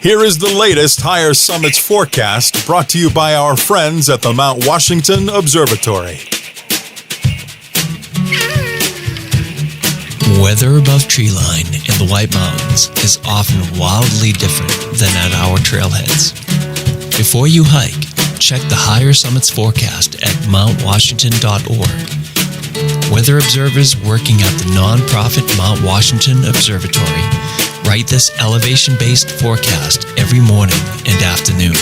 Here is the latest Higher Summits forecast brought to you by our friends at the Mount Washington Observatory. Weather above treeline in the White Mountains is often wildly different than at our trailheads. Before you hike, check the Higher Summits forecast at mountwashington.org. Weather observers working at the nonprofit Mount Washington Observatory write this elevation-based forecast every morning and afternoon.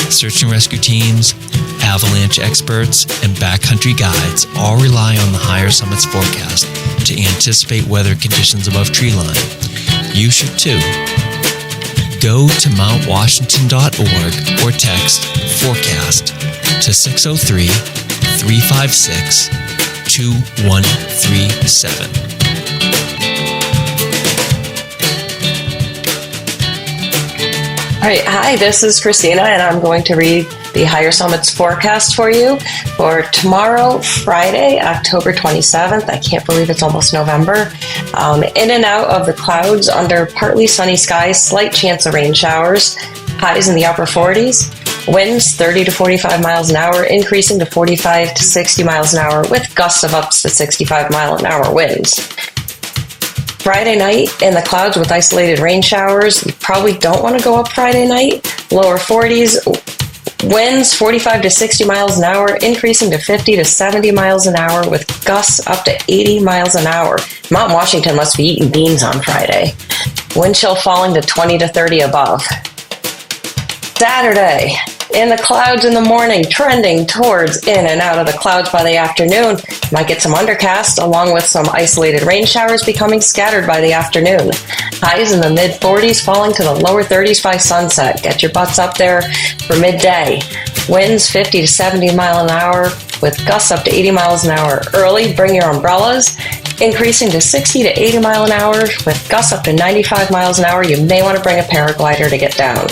Search and rescue teams, avalanche experts, and backcountry guides all rely on the Higher Summits forecast to anticipate weather conditions above treeline. You should too. Go to mountwashington.org or text forecast to 603-356-2137. All right, hi, this is Kristina, and I'm going to read the Higher Summits forecast for you for tomorrow, Friday, October 27th. I can't believe it's almost November. In and out of the clouds under partly sunny skies, slight chance of rain showers, highs in the upper 40s, winds 30 to 45 miles an hour, increasing to 45 to 60 miles an hour with gusts of up to 65 mile an hour winds. Friday night in the clouds with isolated rain showers. You probably don't want to go up Friday night. Lower 40s, winds 45 to 60 miles an hour, increasing to 50 to 70 miles an hour with gusts up to 80 miles an hour. Mount Washington must be eating beans on Friday. Wind chill falling to 20 to 30 above. Saturday, in the clouds in the morning, trending towards in and out of the clouds by the afternoon. Might get some undercast along with some isolated rain showers becoming scattered by the afternoon. Highs in the mid-40s falling to the lower 30s by sunset. Get your butts up there for midday. Winds 50 to 70 mile an hour with gusts up to 80 miles an hour. Early, bring your umbrellas. Increasing to 60 to 80 mile an hour with gusts up to 95 miles an hour. You may want to bring a paraglider to get down.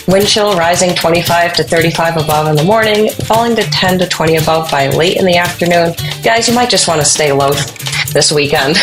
Wind chill rising 25 to 35 above in the morning, falling to 10 to 20 above by late in the afternoon. Guys, you might just want to stay low this weekend.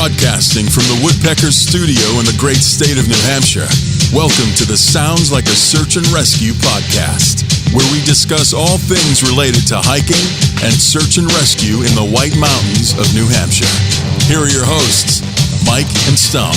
Broadcasting from the Woodpeckers studio in the great state of New Hampshire, welcome to the Sounds Like a Search and Rescue podcast, where we discuss all things related to hiking and search and rescue in the White Mountains of New Hampshire. Here are your hosts, Mike and Stump.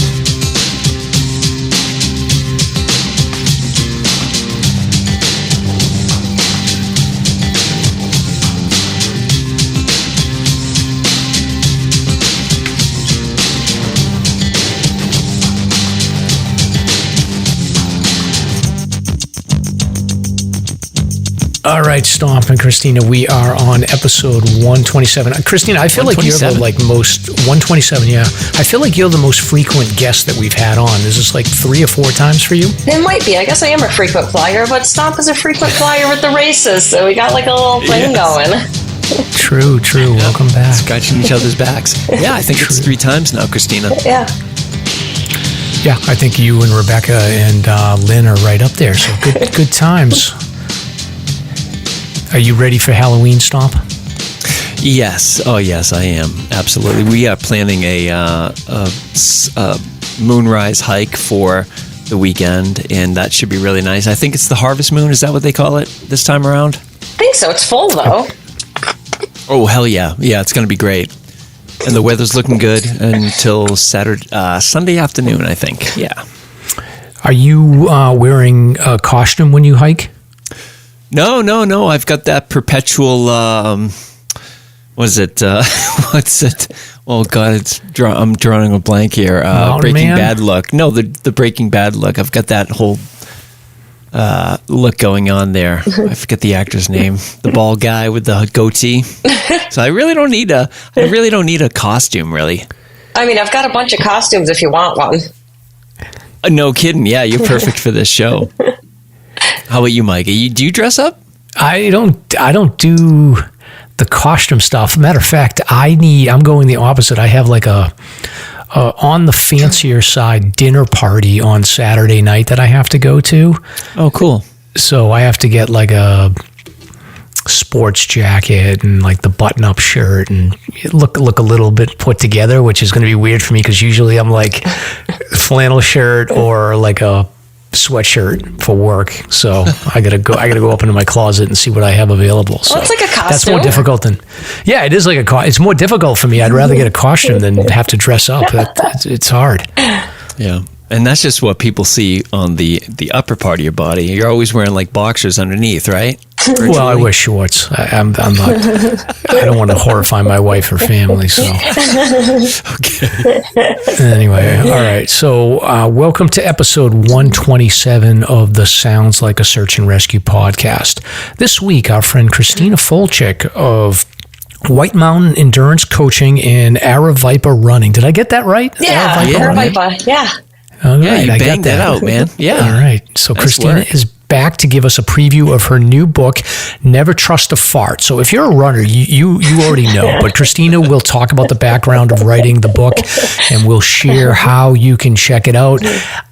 All right, Stomp and Kristina, we are on episode 127. Kristina, I feel like you're the most 127. Yeah, I feel like you're the most frequent guest that we've had on. Is this like 3 or 4 times for you? It might be. I guess I am a frequent flyer, but Stomp is a frequent flyer with the races, so we got like a little thing going. True. Yeah. Welcome back. Scratching each other's backs. Yeah, I think it's 3 times now, Kristina. Yeah. Yeah, I think you and Rebecca and Lynn are right up there. So good times. Are you ready for Halloween, Stomp? Yes. Oh, yes, I am. Absolutely. We are planning a moonrise hike for the weekend, and that should be really nice. I think it's the harvest moon. Is that what they call it this time around? I think so. It's full, though. Oh, hell yeah. Yeah, it's going to be great. And the weather's looking good until Sunday afternoon, I think. Yeah. Are you wearing a costume when you hike? No. I've got that perpetual, what's it? Oh, God, I'm drawing a blank here. Breaking Bad look. No, the Breaking Bad look. I've got that whole look going on there. I forget the actor's name. The bald guy with the goatee. So I really don't need a costume, really. I mean, I've got a bunch of costumes if you want one. No kidding. Yeah, you're perfect for this show. How about you, Mike? Do you dress up? I don't do the costume stuff. Matter of fact, I'm going the opposite. I have like a on the fancier side dinner party on Saturday night that I have to go to. Oh, cool. So I have to get like a sports jacket and like the button-up shirt and look a little bit put together, which is going to be weird for me because usually I'm like flannel shirt or like a sweatshirt for work. So I gotta go up into my closet and see what I have available. So it's like a costume. That's more difficult than, yeah, it is like it's more difficult for me. I'd rather get a costume than have to dress up. It's hard. Yeah. And that's just what people see on the upper part of your body. You're always wearing like boxers underneath, right? Virtually. Well, I wear shorts. I'm not. I don't want to horrify my wife or family. So, okay. Anyway, all right. So, welcome to episode 127 of the Sounds Like a Search and Rescue podcast. This week, our friend Kristina Folcik of White Mountain Endurance Coaching and Aravaipa Running. Did I get that right? Yeah, Aravaipa. Yeah. All right, yeah, you I banged got that out, man. Yeah. All right. So Nice Kristina work. is back to give us a preview of her new book, Never Trust a Fart. So if you're a runner, you already know, but Kristina will talk about the background of writing the book and we'll share how you can check it out.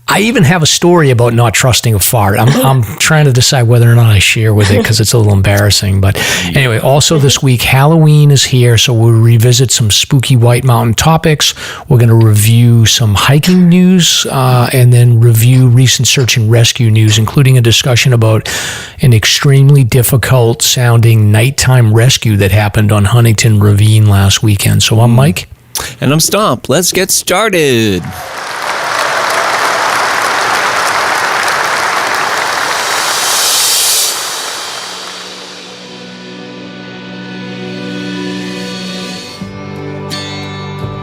I even have a story about not trusting a fart. I'm trying to decide whether or not I share with it because it's a little embarrassing. But anyway, also this week, Halloween is here, so we'll revisit some spooky White Mountain topics. We're going to review some hiking news and then review recent search and rescue news, including a discussion about an extremely difficult sounding nighttime rescue that happened on Huntington Ravine last weekend. So I'm Mike. And I'm Stomp. Let's get started.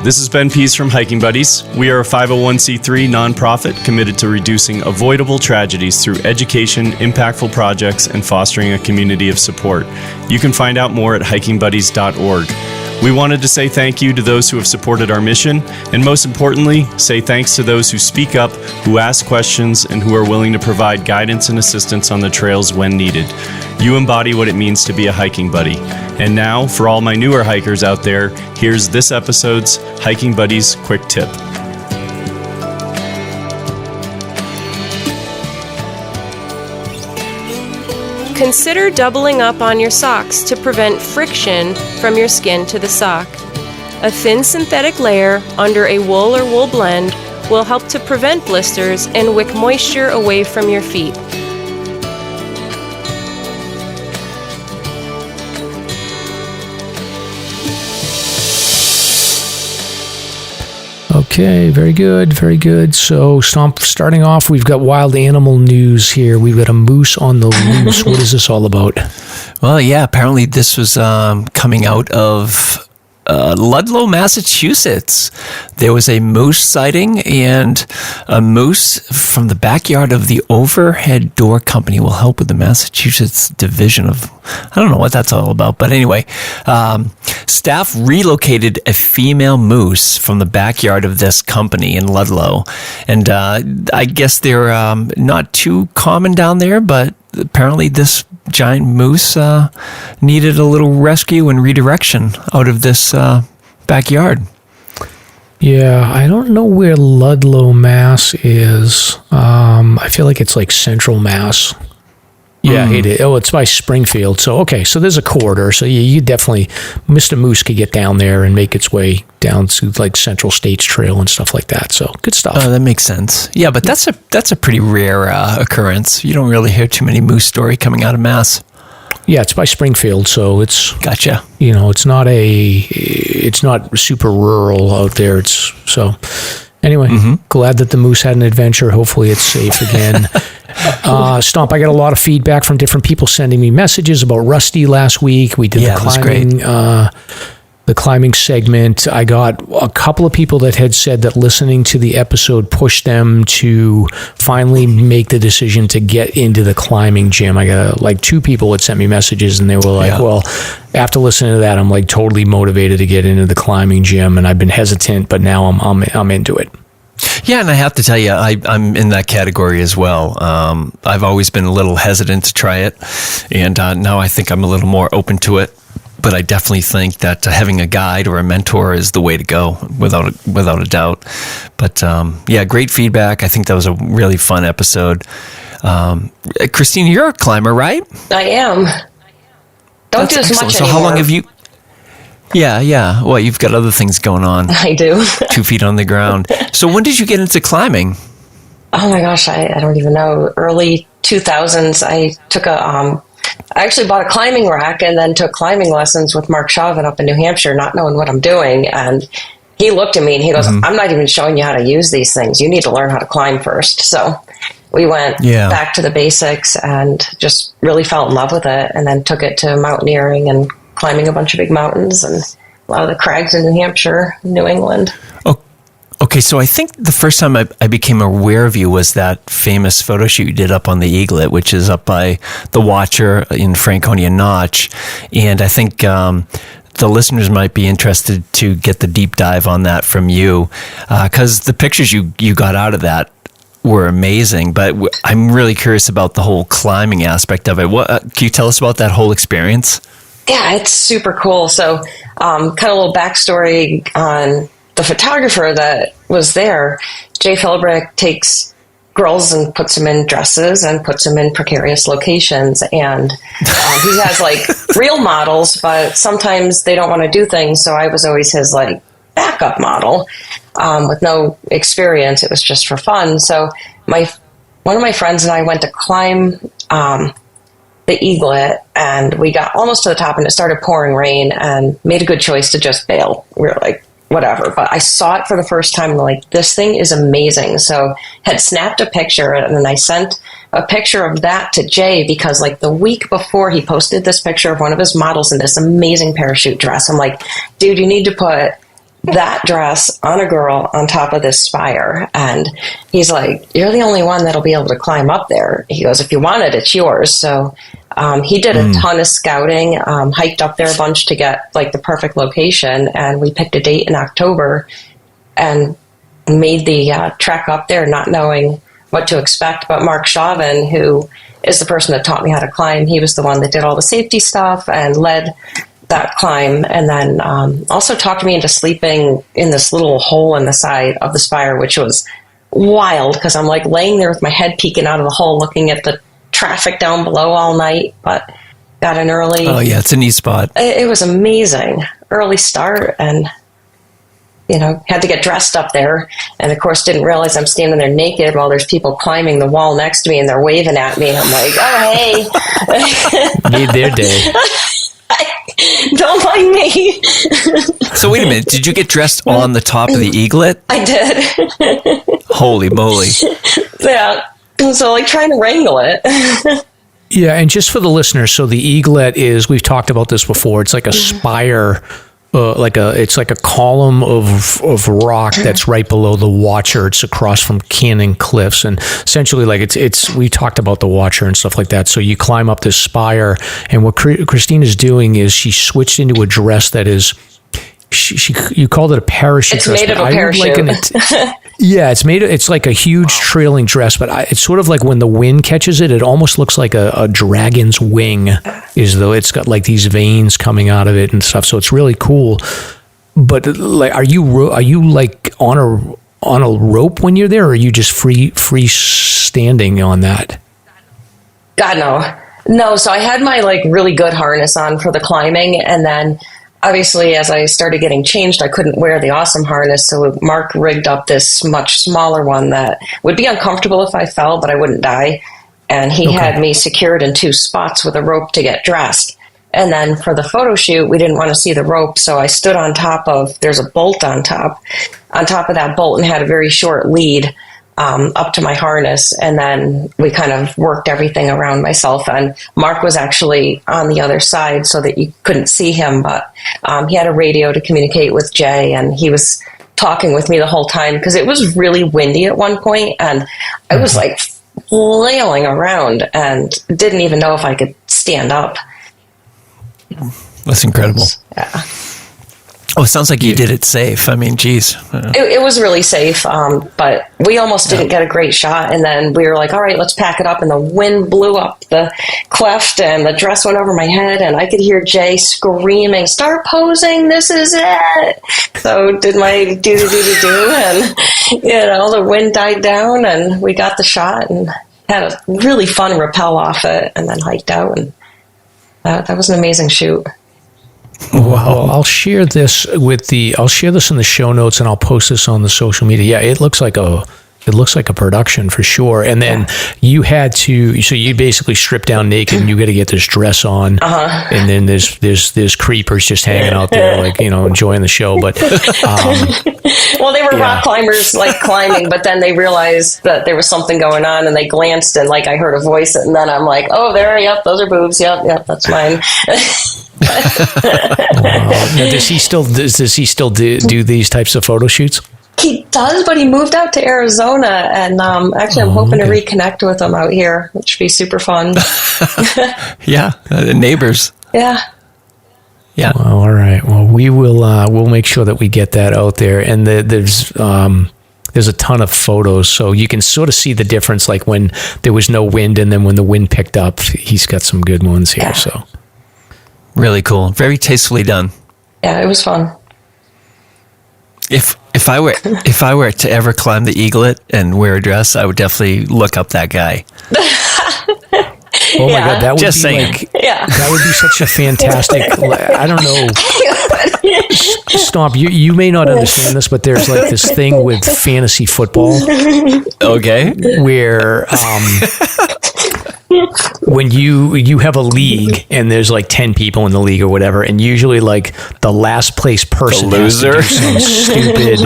This is Ben Pease from Hiking Buddies. We are a 501c3 nonprofit committed to reducing avoidable tragedies through education, impactful projects, and fostering a community of support. You can find out more at hikingbuddies.org. We wanted to say thank you to those who have supported our mission, and most importantly, say thanks to those who speak up, who ask questions, and who are willing to provide guidance and assistance on the trails when needed. You embody what it means to be a hiking buddy. And now, for all my newer hikers out there, here's this episode's Hiking Buddies Quick Tip. Consider doubling up on your socks to prevent friction from your skin to the sock. A thin synthetic layer under a wool or wool blend will help to prevent blisters and wick moisture away from your feet. Okay, very good, very good. So, Stomp, starting off, we've got wild animal news here. We've got a moose on the loose. What is this all about? Well, yeah, apparently this was coming out of Ludlow, Massachusetts. There was a moose sighting, and a moose from the backyard of the Overhead Door Company will help with the Massachusetts division of, I don't know what that's all about, but anyway, staff relocated a female moose from the backyard of this company in Ludlow, and I guess they're not too common down there, but apparently this giant moose needed a little rescue and redirection out of this backyard. Yeah, I don't know where Ludlow, Mass is. I feel like it's like Central Mass. Yeah, it is. Oh, it's by Springfield. So, okay, so there's a corridor. So you definitely, Mr. Moose could get down there and make its way down to like Central States Trail and stuff like that. So good stuff. Oh, that makes sense. Yeah, but that's a pretty rare occurrence. You don't really hear too many moose story coming out of Mass. Yeah, it's by Springfield, so it's Gotcha. It's not super rural out there. Anyway, glad that the moose had an adventure. Hopefully it's safe again. Stomp, I got a lot of feedback from different people sending me messages about Rusty last week. We did the climbing the climbing segment. I got a couple of people that had said that listening to the episode pushed them to finally make the decision to get into the climbing gym. I got like 2 people that sent me messages, and they were like, well, after listening to that, I'm like totally motivated to get into the climbing gym, and I've been hesitant, but now I'm into it. Yeah, and I have to tell you, I'm in that category as well. I've always been a little hesitant to try it, and now I think I'm a little more open to it. But I definitely think that having a guide or a mentor is the way to go, without a doubt. But yeah, great feedback. I think that was a really fun episode. Kristina, you're a climber, right? I am. Don't do as much anymore. So how long have you... Yeah. Well, you've got other things going on. I do. 2 feet on the ground. So when did you get into climbing? Oh my gosh, I don't even know. Early 2000s, I took I actually bought a climbing rack and then took climbing lessons with Mark Chauvin up in New Hampshire, not knowing what I'm doing. And he looked at me and he goes, I'm not even showing you how to use these things. You need to learn how to climb first. So we went back to the basics and just really fell in love with it, and then took it to mountaineering and climbing a bunch of big mountains and a lot of the crags in New Hampshire, New England. Okay, so I think the first time I became aware of you was that famous photo shoot you did up on the Eaglet, which is up by the Watcher in Franconia Notch. And I think the listeners might be interested to get the deep dive on that from you, because the pictures you got out of that were amazing. But I'm really curious about the whole climbing aspect of it. Can you tell us about that whole experience? Yeah, it's super cool. So kind of a little backstory on the photographer that was there. Jay Philbrick takes girls and puts them in dresses and puts them in precarious locations. And he has like real models, but sometimes they don't want to do things. So I was always his like backup model with no experience. It was just for fun. So one of my friends and I went to climb the Eaglet, and we got almost to the top and it started pouring rain, and made a good choice to just bail. We were like, whatever. But I saw it for the first time and like, this thing is amazing. So had snapped a picture, and then I sent a picture of that to Jay, because like the week before he posted this picture of one of his models in this amazing parachute dress. I'm like, dude, you need to put that dress on a girl on top of this spire. And he's like, you're the only one that'll be able to climb up there. He goes, if you want it, it's yours. So he did a ton of scouting, hiked up there a bunch to get like the perfect location. And we picked a date in October and made the trek up there, not knowing what to expect. But Mark Chauvin, who is the person that taught me how to climb, he was the one that did all the safety stuff and led that climb, and then also talked me into sleeping in this little hole in the side of the spire, which was wild because I'm like laying there with my head peeking out of the hole looking at the traffic down below all night, but got an early... Oh yeah, it's a neat spot. It was amazing. Early start, and had to get dressed up there, and of course didn't realize I'm standing there naked while there's people climbing the wall next to me and they're waving at me. I'm like, oh hey. Made their day. Don't mind me. So wait a minute, did you get dressed on the top of the Eaglet? I did. Holy moly. Yeah. So like trying to wrangle it. Yeah, and just for the listeners, so the Eaglet is, we've talked about this before, it's like a spire, it's like a column of rock that's right below the Watcher. It's across from Cannon Cliffs, and essentially like it's we talked about the Watcher and stuff like that. So you climb up this spire, and what Kristina's doing is she switched into a dress that is, you called it a parachute dress. It's made of a parachute. Yeah, it's like a huge trailing dress, but it's sort of like when the wind catches it, it almost looks like a dragon's wing, as though it's got like these veins coming out of it and stuff. So it's really cool. But like, are you like on a rope when you're there, or are you just free standing on that? God, no. So I had my like really good harness on for the climbing, and then obviously, as I started getting changed, I couldn't wear the awesome harness, so Mark rigged up this much smaller one that would be uncomfortable if I fell, but I wouldn't die. And he had me secured in 2 spots with a rope to get dressed. And then for the photo shoot, we didn't want to see the rope, so I stood on top of, there's a bolt on top of that bolt, and had a very short lead up to my harness. And then we kind of worked everything around myself. And Mark was actually on the other side so that you couldn't see him, but he had a radio to communicate with Jay, and he was talking with me the whole time because it was really windy at one point, and I was like flailing around and didn't even know if I could stand up. That's incredible. Yeah. Oh, it sounds like you did it safe. I mean, geez. It was really safe, but we almost didn't get a great shot. And then we were like, all right, let's pack it up. And the wind blew up the cleft and the dress went over my head. And I could hear Jay screaming, start posing, this is it. So did my do. And, the wind died down and we got the shot and had a really fun rappel off it and then hiked out. And that was an amazing shoot. Well, I'll share this in the show notes, and I'll post this on the social media. Yeah, it looks like a production for sure. And then you basically strip down naked, and you got to get this dress on. And then there's creepers just hanging out there, enjoying the show. But well, they were rock climbers, climbing, but then they realized that there was something going on, and they glanced, and I heard a voice, and then I'm like, oh, yep, those are boobs, yep, that's mine. Now, does he still do these types of photo shoots? He does, but he moved out to Arizona, and actually I'm hoping to reconnect with him out here, which would be super fun. Yeah, neighbors. Yeah. Well, all right. Well, we'll make sure that we get that out there, and there's a ton of photos, so you can sort of see the difference, like when there was no wind, and then when the wind picked up. He's got some good ones here. Yeah. So. Really cool. Very tastefully done. Yeah, it was fun. If I were to ever climb the eaglet and wear a dress, I would definitely look up that guy. Oh my God, that would Just be saying. That would be such a fantastic. I don't know. Stomp, you may not understand this, but there's this thing with fantasy football. Okay. Where when you have a league and there's 10 people in the league or whatever, and usually the last place person has to do some stupid,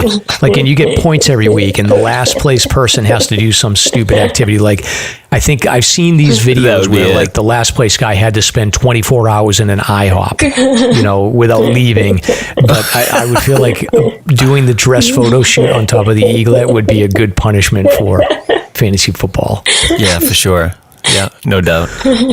and you get points every week, and the last place person has to do some stupid activity. I think I've seen these videos where the last place guy had to spend 24 hours in an IHOP, without leaving. But I would feel like doing the dress photo shoot on top of the eaglet would be a good punishment for fantasy football. Yeah, for sure. Yeah, no doubt. Okay,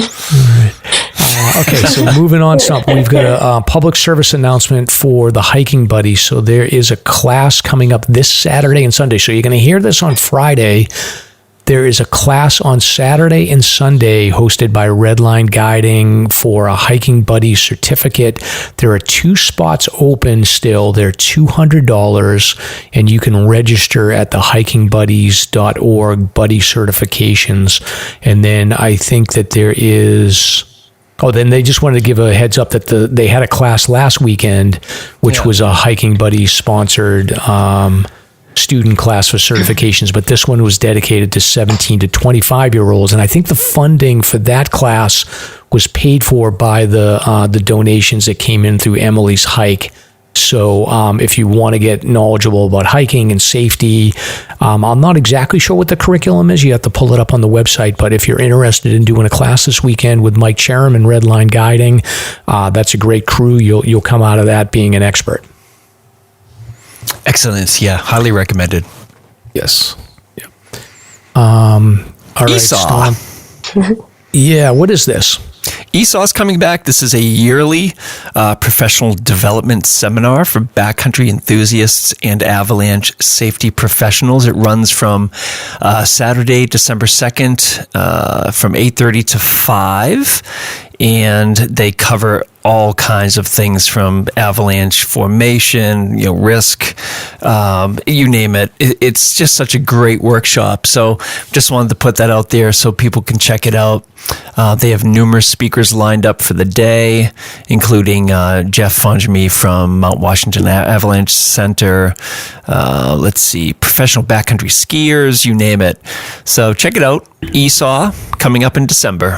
so moving on, we've got a public service announcement for the Hiking Buddies. So there is a class coming up this Saturday and Sunday. So you're going to hear this on Friday. There is a class on Saturday and Sunday hosted by Redline Guiding for a Hiking Buddies certificate. There are 2 spots open still. They're $200, and you can register at the hikingbuddies.org, buddy certifications. And then I think that there is... Oh, then they just wanted to give a heads up that they had a class last weekend, which was a Hiking Buddies sponsored student class for certifications, but this one was dedicated to 17 to 25-year-olds. And I think the funding for that class was paid for by the donations that came in through Emily's Hike. So if you want to get knowledgeable about hiking and safety, I'm not exactly sure what the curriculum is. You have to pull it up on the website. But if you're interested in doing a class this weekend with Mike Cherum and Redline Guiding, that's a great crew. You'll come out of that being an expert. Excellent. Yeah, highly recommended. Yes. Yeah. All right, Esau. Yeah, what is this? Esau is coming back. This is a yearly professional development seminar for backcountry enthusiasts and avalanche safety professionals. It runs from Saturday, December 2nd, from 8:30 to 5, and they cover all kinds of things from avalanche formation, risk, you name it. It's just such a great workshop. So just wanted to put that out there so people can check it out. They have numerous speakers lined up for the day, including Jeff Fonjami from Mount Washington Avalanche Center. Let's see, professional backcountry skiers, you name it. So check it out. Esau, coming up in December.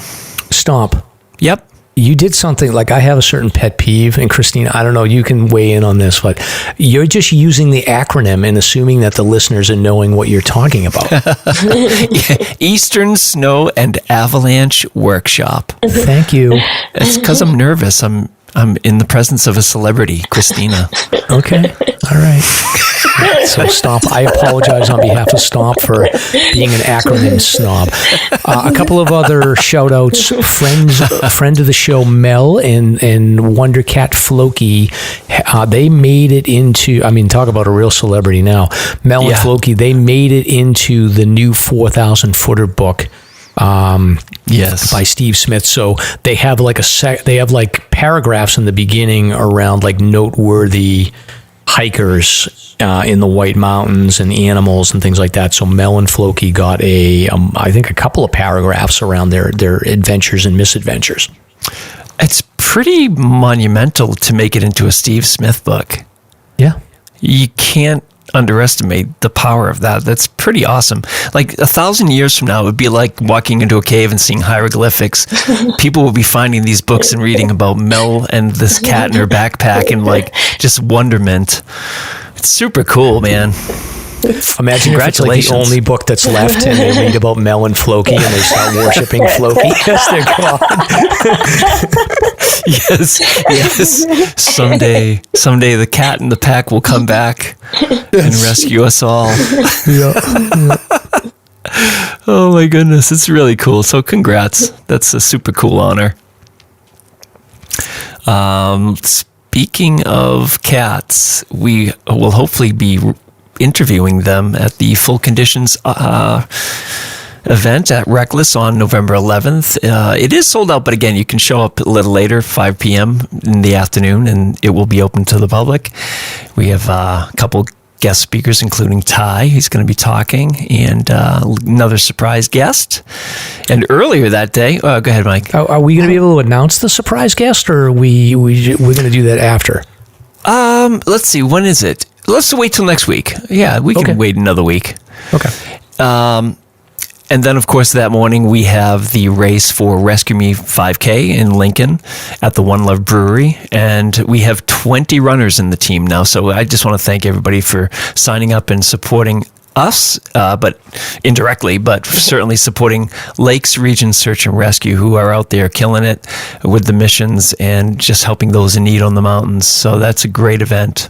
Stomp. Yep. you did something like I have a certain pet peeve, and Kristina, I don't know, you can weigh in on this, but you're just using the acronym and assuming that the listeners are knowing what you're talking about. Eastern Snow and Avalanche Workshop. Thank you. It's because I'm nervous. I'm in the presence of a celebrity, Kristina. Okay. All right. So Stomp, I apologize on behalf of Stomp for being an acronym snob. A couple of other shout outs. Friend of the show, Mel and Wonder Cat Floki, they made it into, I mean, talk about a real celebrity now. Mel and Floki, they made it into the new 4,000 footer book. Yes, by Steve Smith. So they have like they have like paragraphs in the beginning around like noteworthy hikers in the White Mountains and animals and things like that. So Mel and Floki got I think a couple of paragraphs around their adventures and misadventures. It's pretty monumental to make it into a Steve Smith book. Yeah. You can't underestimate the power of that. That's pretty awesome. Like 1,000 years from now, it would be like walking into a cave and seeing hieroglyphics. People will be finding these books and reading about Mel and this cat in her backpack and like just wonderment. It's super cool, man. Imagine if it's like the only book that's left and they read about Mel and Floki and they start worshiping Floki as their god. Yes. Someday the cat in the pack will come back and rescue us all. Oh my goodness, it's really cool. So congrats. That's a super cool honor. Speaking of cats, we will hopefully be interviewing them at the Full Conditions event at Reckless on November 11th. It is sold out, but again, you can show up a little later, 5 p.m. in the afternoon, and it will be open to the public. We have a couple guest speakers, including Ty. He's going to be talking, and another surprise guest. And earlier that day, go ahead, Mike. Are we going to be able to announce the surprise guest, or are we're going to do that after? Let's see. When is it? Let's wait till next week. Yeah, we can wait another week. Okay. And then, of course, that morning we have the race for Rescue Me 5K in Lincoln at the One Love Brewery. And we have 20 runners in the team now. So I just want to thank everybody for signing up and supporting us, but indirectly, but certainly supporting Lakes Region Search and Rescue, who are out there killing it with the missions and just helping those in need on the mountains. So that's a great event.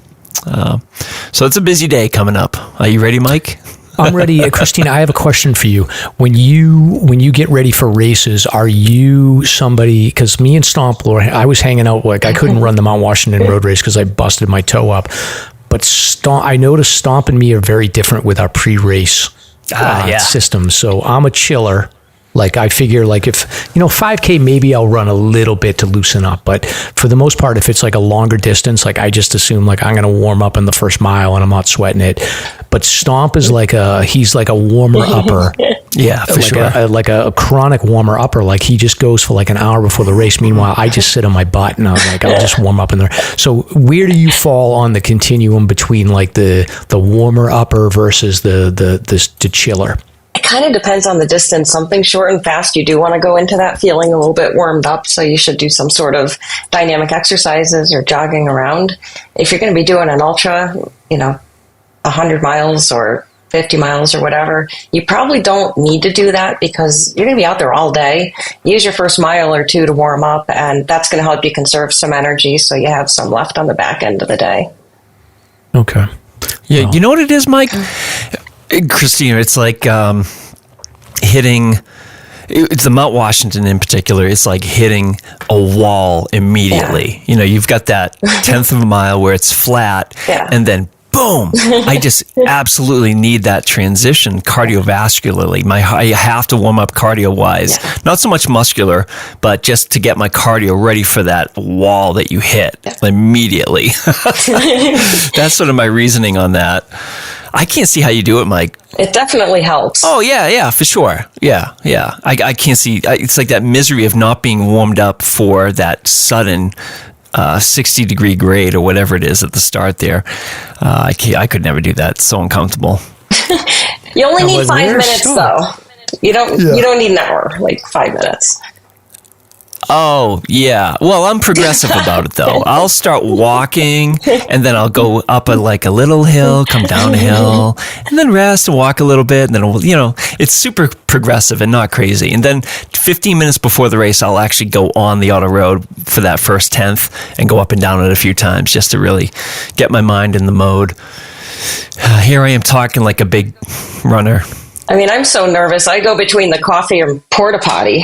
So it's a busy day coming up. Are you ready, Mike? I'm ready. Kristina, I have a question for you. When you get ready for races, are you somebody, because me and Stomp, I was hanging out, like I couldn't run the Mount Washington road race because I busted my toe up. But I noticed Stomp and me are very different with our pre-race system. So I'm a chiller. Like I figure like if, 5K, maybe I'll run a little bit to loosen up. But for the most part, if it's like a longer distance, like I just assume like I'm going to warm up in the first mile and I'm not sweating it. But Stomp is he's like a warmer upper. Yeah, for sure. Like a chronic warmer upper. Like he just goes for like an hour before the race. Meanwhile, I just sit on my butt and I'm like, I'll just warm up in there. So where do you fall on the continuum between like the warmer upper versus the chiller? It kind of depends on the distance. Something short and fast, you do want to go into that feeling a little bit warmed up. So you should do some sort of dynamic exercises or jogging around. If you're going to be doing an ultra, 100 miles or 50 miles or whatever, you probably don't need to do that because you're going to be out there all day. Use your first mile or two to warm up, and that's going to help you conserve some energy so you have some left on the back end of the day. Okay. Yeah, well. You know what it is, Mike? Kristina, it's like it's the Mount Washington in particular. It's like hitting a wall immediately. Yeah. You've got that 1/10 of a mile where it's flat, and then boom! I just absolutely need that transition cardiovascularly. I have to warm up cardio-wise, not so much muscular, but just to get my cardio ready for that wall that you hit immediately. That's sort of my reasoning on that. I can't see how you do it, Mike. It definitely helps. Oh, yeah, for sure. Yeah. I can't see. It's like that misery of not being warmed up for that sudden 60-degree grade or whatever it is at the start there. I could never do that. It's so uncomfortable. You only need 5 minutes, though. You don't need an hour, like 5 minutes. Oh, yeah. Well, I'm progressive about it, though. I'll start walking, and then I'll go up a little hill, come down a hill, and then rest and walk a little bit, and then, it's super progressive and not crazy. And then 15 minutes before the race, I'll actually go on the auto road for that first 10th and go up and down it a few times just to really get my mind in the mode. Here I am talking like a big runner. I mean, I'm so nervous. I go between the coffee and porta potty.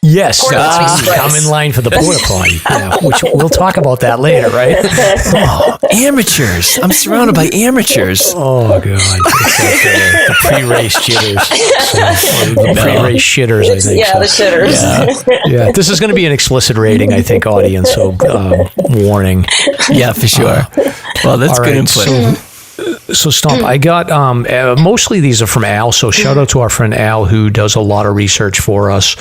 Yes, I'm in line for the porta potty, which we'll talk about that later, right? Oh, amateurs! I'm surrounded by amateurs. Oh God, it's like the pre-race jitters, the pre-race shitters. I think. Yeah, the shitters. Yeah, this is going to be an explicit rating, I think, audience. So warning. Yeah, for sure. Well, that's good input. So Stomp, I got mostly these are from Al. So shout out to our friend Al, who does a lot of research for us.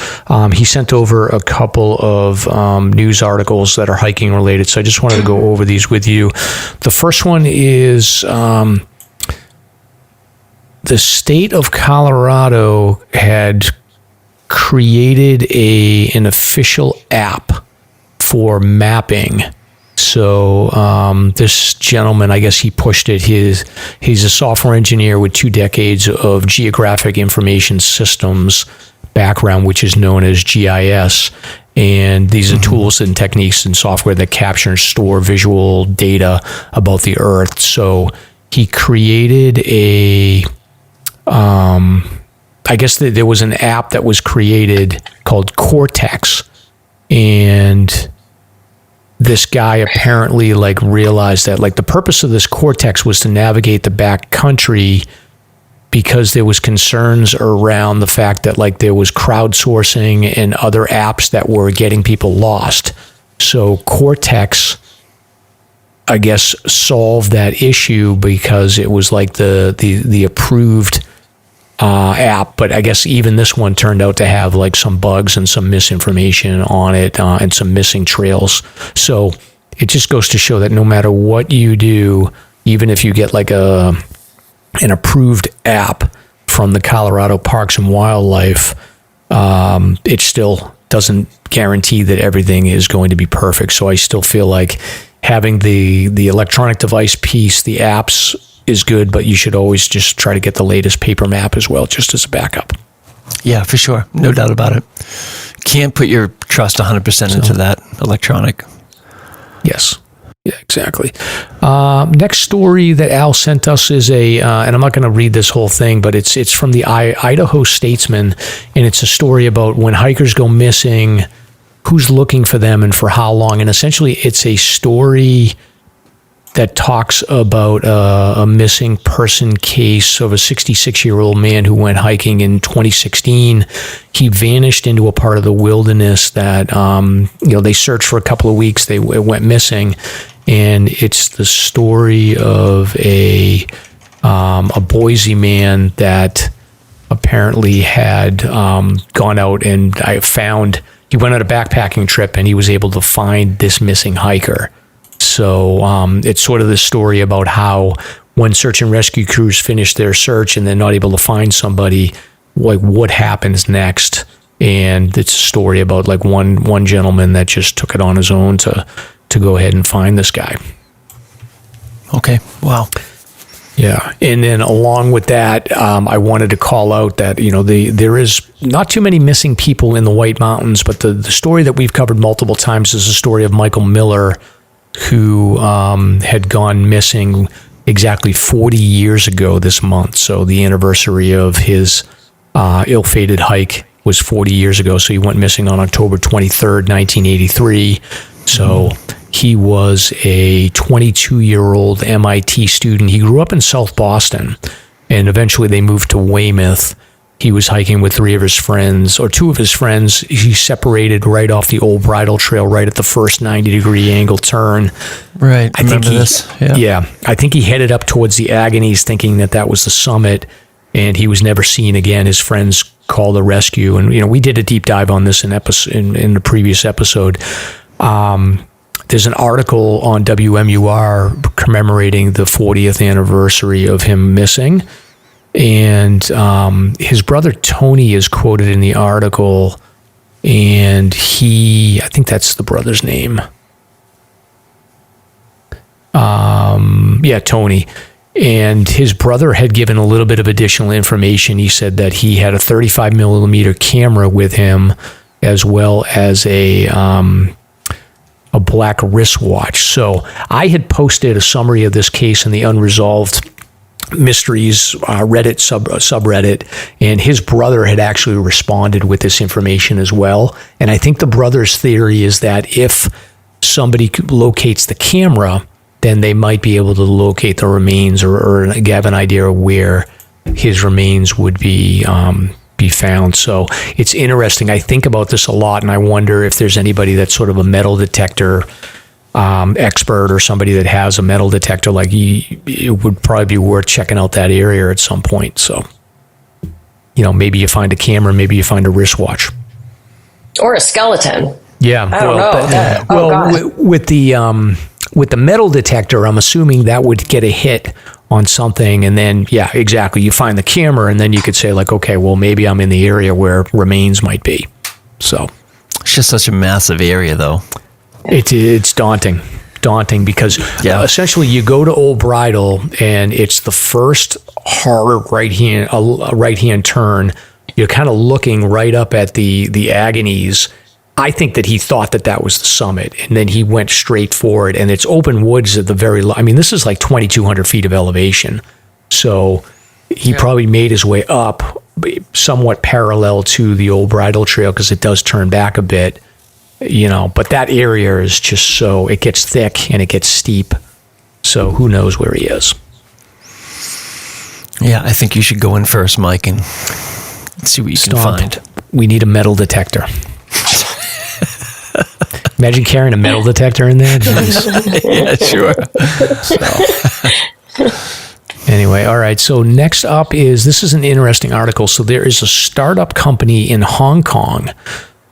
He sent over a couple of news articles that are hiking related. So I just wanted to go over these with you. The first one is the state of Colorado had created an official app for mapping. So this gentleman, I guess he pushed it. He's a software engineer with 2 decades of geographic information systems background, which is known as GIS. And these are tools and techniques and software that capture and store visual data about the Earth. So he created I guess there was an app that was created called Cortex. And this guy apparently realized that the purpose of this Cortex was to navigate the back country because there was concerns around the fact that there was crowdsourcing and other apps that were getting people lost. So Cortex, I guess, solved that issue because it was the approved app, but I guess even this one turned out to have some bugs and some misinformation on it and some missing trails. So it just goes to show that no matter what you do, even if you get an approved app from the Colorado Parks and Wildlife, it still doesn't guarantee that everything is going to be perfect. So I still feel like having the electronic device piece, the apps, is good, but you should always just try to get the latest paper map as well, just as a backup. Yeah, for sure. No doubt about it. Can't put your trust 100% into that electronic. Yes. Yeah, exactly. Next story that Al sent us is and I'm not going to read this whole thing, but it's from the Idaho Statesman, and it's a story about when hikers go missing, who's looking for them and for how long. And essentially it's a story that talks about a missing person case of a 66-year-old man who went hiking in 2016. He vanished into a part of the wilderness that, they searched for a couple of weeks. It went missing. And it's the story of a Boise man that apparently had gone out and he went on a backpacking trip and he was able to find this missing hiker. So it's sort of the story about how when search and rescue crews finish their search and they're not able to find somebody, what happens next. And it's a story about one gentleman that just took it on his own to go ahead and find this guy. Okay. Wow. Yeah. And then along with that, I wanted to call out that, there is not too many missing people in the White Mountains, but the story that we've covered multiple times is the story of Michael Miller, who had gone missing exactly 40 years ago this month. So the anniversary of his ill-fated hike was 40 years ago. So he went missing on October 23rd, 1983. So he was a 22-year-old MIT student. He grew up in South Boston, and eventually they moved to Weymouth. He was hiking with 2 of his friends. He separated right off the old bridle trail right at the first 90-degree angle turn. Right. I remember this. Yeah. I think he headed up towards the Agonies thinking that was the summit, and he was never seen again. His friends called a rescue. And, we did a deep dive on this in the previous episode. There's an article on WMUR commemorating the 40th anniversary of him missing. And his brother Tony is quoted in the article, and I think that's the brother's name. Tony. And his brother had given a little bit of additional information. He said that he had a 35 millimeter camera with him, as well as a black wristwatch. So I had posted a summary of this case in the Unresolved Mysteries Reddit subreddit, and his brother had actually responded with this information as well. And I think the brother's theory is that if somebody locates the camera, then they might be able to locate the remains or have an idea of where his remains would be found. So it's interesting. I think about this a lot, and I wonder if there's anybody that's sort of a metal detector expert or somebody that has a metal detector. Like, it would probably be worth checking out that area at some point. So, maybe you find a camera, maybe you find a wristwatch. Or a skeleton. Yeah. I don't know. With the metal detector, I'm assuming that would get a hit on something, and then, yeah, exactly. You find the camera, and then you could say, like, okay, well, maybe I'm in the area where remains might be. So it's just such a massive area, though. It's daunting because essentially you go to Old Bridle, and it's the first hard right hand turn. You're kind of looking right up at the Agonies. I think that he thought that was the summit, and then he went straight for it, and it's open woods at the this is like 2,200 feet of elevation. So he probably made his way up somewhat parallel to the Old Bridle Trail, because it does turn back a bit, but that area is just it gets thick and it gets steep. So who knows where he is? Yeah, I think you should go in first, Mike, and see what you can find. We need a metal detector. Imagine carrying a metal detector in there. Yeah, sure. Anyway, all right. So next up this is an interesting article. So there is a startup company in Hong Kong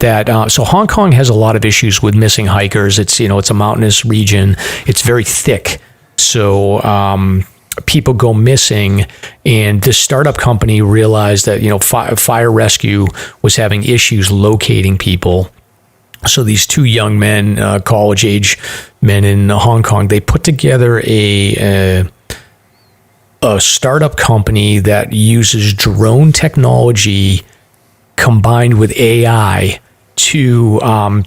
that, so Hong Kong has a lot of issues with missing hikers. It's, it's a mountainous region. It's very thick. So, people go missing, and this startup company realized that, fire rescue was having issues locating people. So these two young men, college-age men in Hong Kong, they put together a startup company that uses drone technology combined with AI to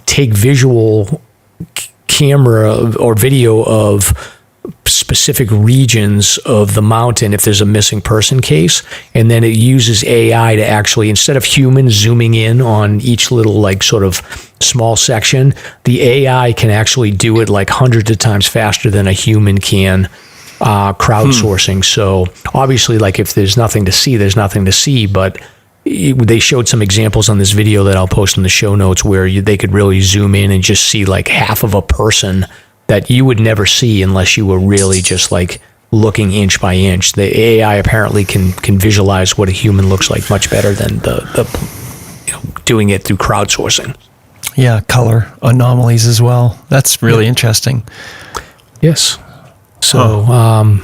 take visual camera or video of specific regions of the mountain if there's a missing person case, and then it uses AI to actually, instead of humans zooming in on each little sort of small section, the AI can actually do it hundreds of times faster than a human can, crowdsourcing. So obviously, if there's nothing to see, there's nothing to see, but they showed some examples on this video that I'll post in the show notes where they could really zoom in and just see half of a person that you would never see unless you were really just looking inch by inch. The AI apparently can visualize what a human looks like much better than the doing it through crowdsourcing. Yeah, color anomalies as well. That's really interesting. Yes. So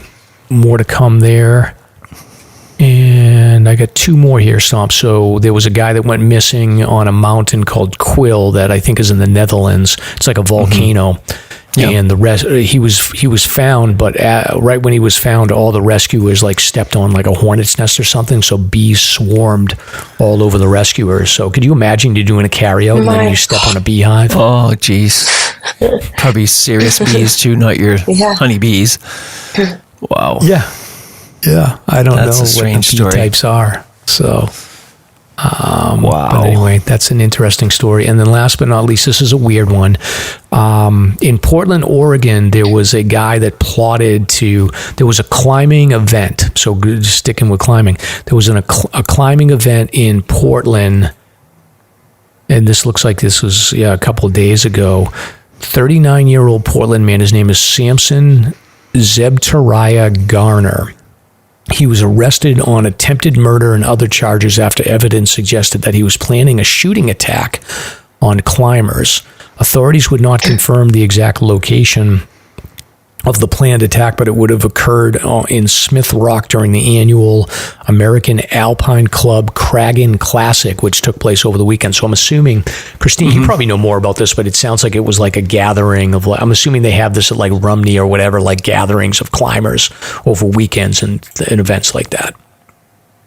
more to come there. And I got two more here, Stomp. So there was a guy that went missing on a mountain called Quill that I think is in the Netherlands. It's like a volcano. Mm-hmm. Yep. And the rest, he was found, but right when he was found, all the rescuers stepped on a hornet's nest or something. So bees swarmed all over the rescuers. So could you imagine you're doing a carryout and then you step on a beehive? Oh, geez. Probably serious bees too, not your honey bees. Wow. Yeah. I don't know what the bee story. types are. So. Wow. But anyway, that's an interesting story. And then last but not least, this is a weird one. In Portland, Oregon, there was a guy that there was a climbing event. So sticking with climbing, there was a climbing event in Portland. And this looks like this was a couple of days ago. 39-year-old Portland man, his name is Samson Zebtariah Garner. He was arrested on attempted murder and other charges after evidence suggested that he was planning a shooting attack on climbers. Authorities would not confirm the exact location of the planned attack, but it would have occurred in Smith Rock during the annual American Alpine Club Craggin Classic, which took place over the weekend. So I'm assuming, Christine, you probably know more about this, but it sounds like it was like a gathering of, I'm assuming they have this at like Rumney or whatever, like gatherings of climbers over weekends and events like that.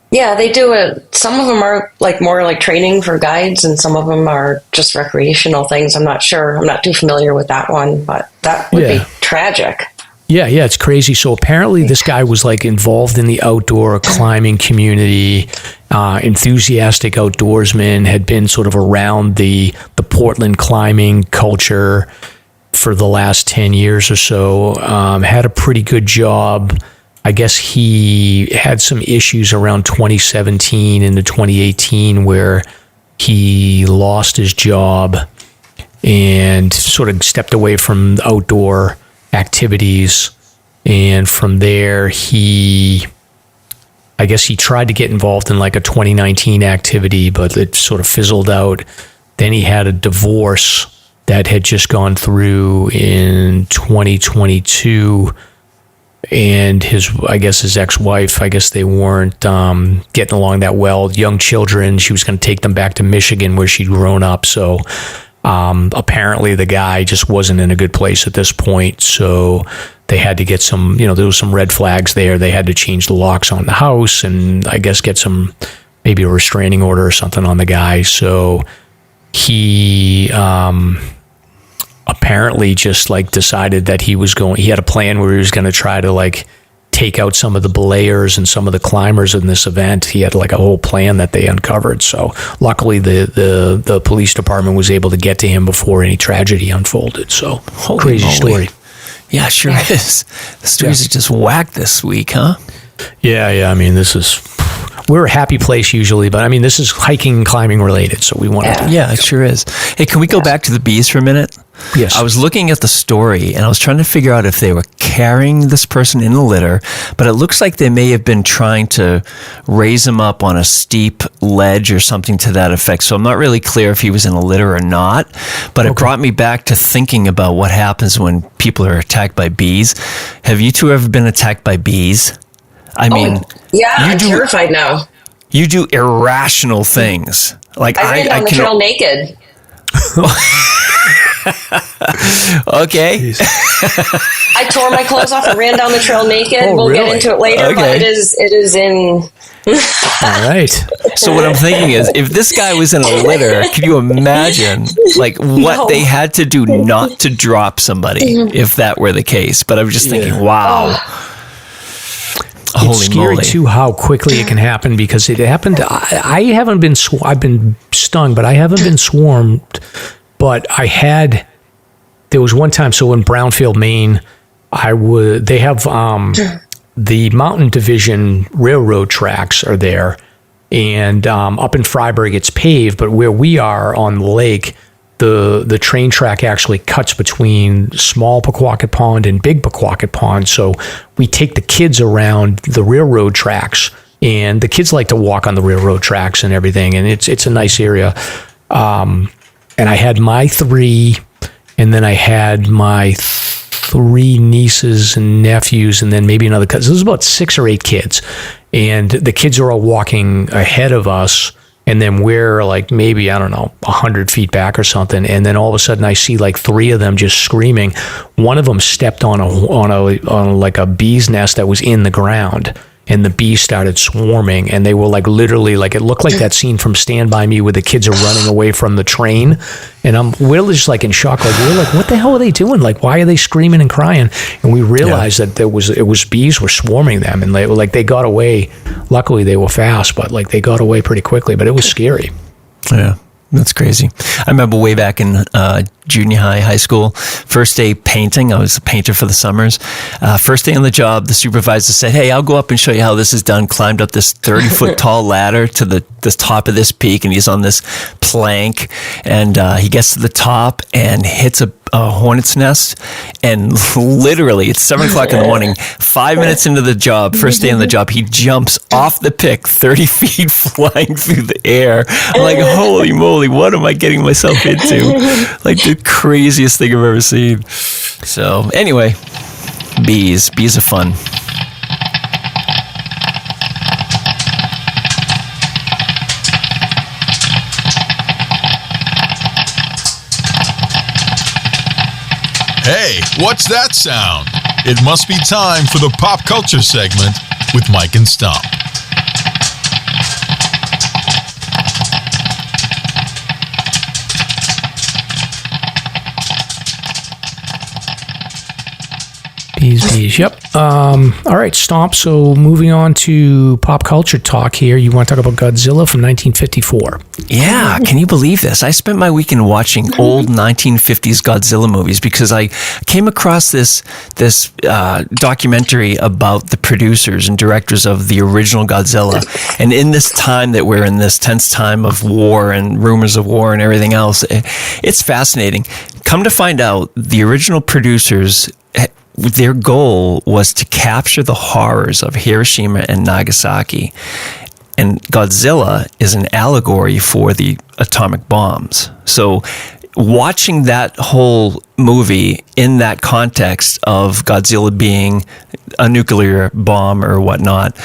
Yeah, they do it. Some of them are like more like training for guides, and some of them are just recreational things. I'm not sure. I'm not too familiar with that one, but that would be tragic. Yeah, it's crazy. So apparently this guy was like involved in the outdoor climbing community, enthusiastic outdoorsman, had been sort of around the Portland climbing culture for the last 10 years or so, had a pretty good job. I guess he had some issues around 2017 into 2018 where he lost his job and sort of stepped away from outdoor activities. And from there, I guess he tried to get involved in like a 2019 activity, but it sort of fizzled out. Then he had a divorce that had just gone through in 2022. And his ex-wife, they weren't getting along that well. Young children, she was going to take them back to Michigan where she'd grown up. So apparently the guy just wasn't in a good place at this point. So they had to get some, there was some red flags there. They had to change the locks on the house and I guess get some, maybe a restraining order or something on the guy. So he apparently just like decided that he had a plan where he was going to try to like take out some of the belayers and some of the climbers in this event. He had like a whole plan that they uncovered. So luckily the police department was able to get to him before any tragedy unfolded. So Holy crazy moly. story. Yeah, sure is. The stories are just whacked this week, huh? Yeah. I mean, we're a happy place usually, but I mean, this is hiking and climbing related. So we want to. Yeah, it sure is. Hey, can we go back to the bees for a minute? Yes. I was looking at the story and I was trying to figure out if they were carrying this person in a litter, but it looks like they may have been trying to raise him up on a steep ledge or something to that effect. So I'm not really clear if he was in a litter or not, but it brought me back to thinking about what happens when people are attacked by bees. Have you two ever been attacked by bees? I mean, I'm terrified now. You do irrational things. Like I ran down the trail naked. Okay. I tore my clothes off and ran down the trail naked. We'll get into it later, but it is in. All right. So what I'm thinking is, if this guy was in a litter, can you imagine like what they had to do not to drop somebody if that were the case? But I'm just thinking, wow. Holy it's scary moly. too how quickly it can happen because it happened. I haven't been. I've been stung, but I haven't been swarmed. But there was one time. So in Brownfield, Maine, they have the Mountain Division railroad tracks are there, and up in Freiburg it's paved. But where we are on the lake, the train track actually cuts between Small Pequawket Pond and Big Pequawket Pond. So we take the kids around the railroad tracks, and the kids like to walk on the railroad tracks and everything. And it's a nice area. And I had my 3, and then I had my 3 nieces and nephews, and then maybe another cousin. So it was about 6 or 8 kids. And the kids are all walking ahead of us. And then we're like maybe, 100 feet back or something. And then all of a sudden I see like 3 of them just screaming. One of them stepped on like a bee's nest that was in the ground. And the bees started swarming, and they were like literally like, it looked like that scene from Stand By Me where the kids are running away from the train. And we're just like in shock. Like, we're like, what the hell are they doing? Like, why are they screaming and crying? And we realized that it was bees were swarming them, and they got away. Luckily they were fast, but like they got away pretty quickly, but it was scary. Yeah. That's crazy. I remember way back in junior high school, first day painting. I was a painter for the summers. First day on the job, the supervisor said, "Hey, I'll go up and show you how this is done." Climbed up this 30-foot tall ladder to the top of this peak, and he's on this plank, and he gets to the top and hits a hornet's nest, and literally it's 7 o'clock in the morning, 5 minutes into the job, first day on the job, he jumps off the pick 30 feet flying through the air. I'm like, holy moly, what am I getting myself into? Like the craziest thing I've ever seen. So anyway, Bees are fun. Hey, what's that sound? It must be time for the pop culture segment with Mike and Stomp. Bees. Yep. All right, Stomp. So moving on to pop culture talk here. You want to talk about Godzilla from 1954? Yeah. Can you believe this? I spent my weekend watching old 1950s Godzilla movies because I came across this documentary about the producers and directors of the original Godzilla. And in this time that we're in, this tense time of war and rumors of war and everything else, it's fascinating. Come to find out, the original producers, their goal was to capture the horrors of Hiroshima and Nagasaki. And Godzilla is an allegory for the atomic bombs. So watching that whole movie in that context of Godzilla being a nuclear bomb or whatnot,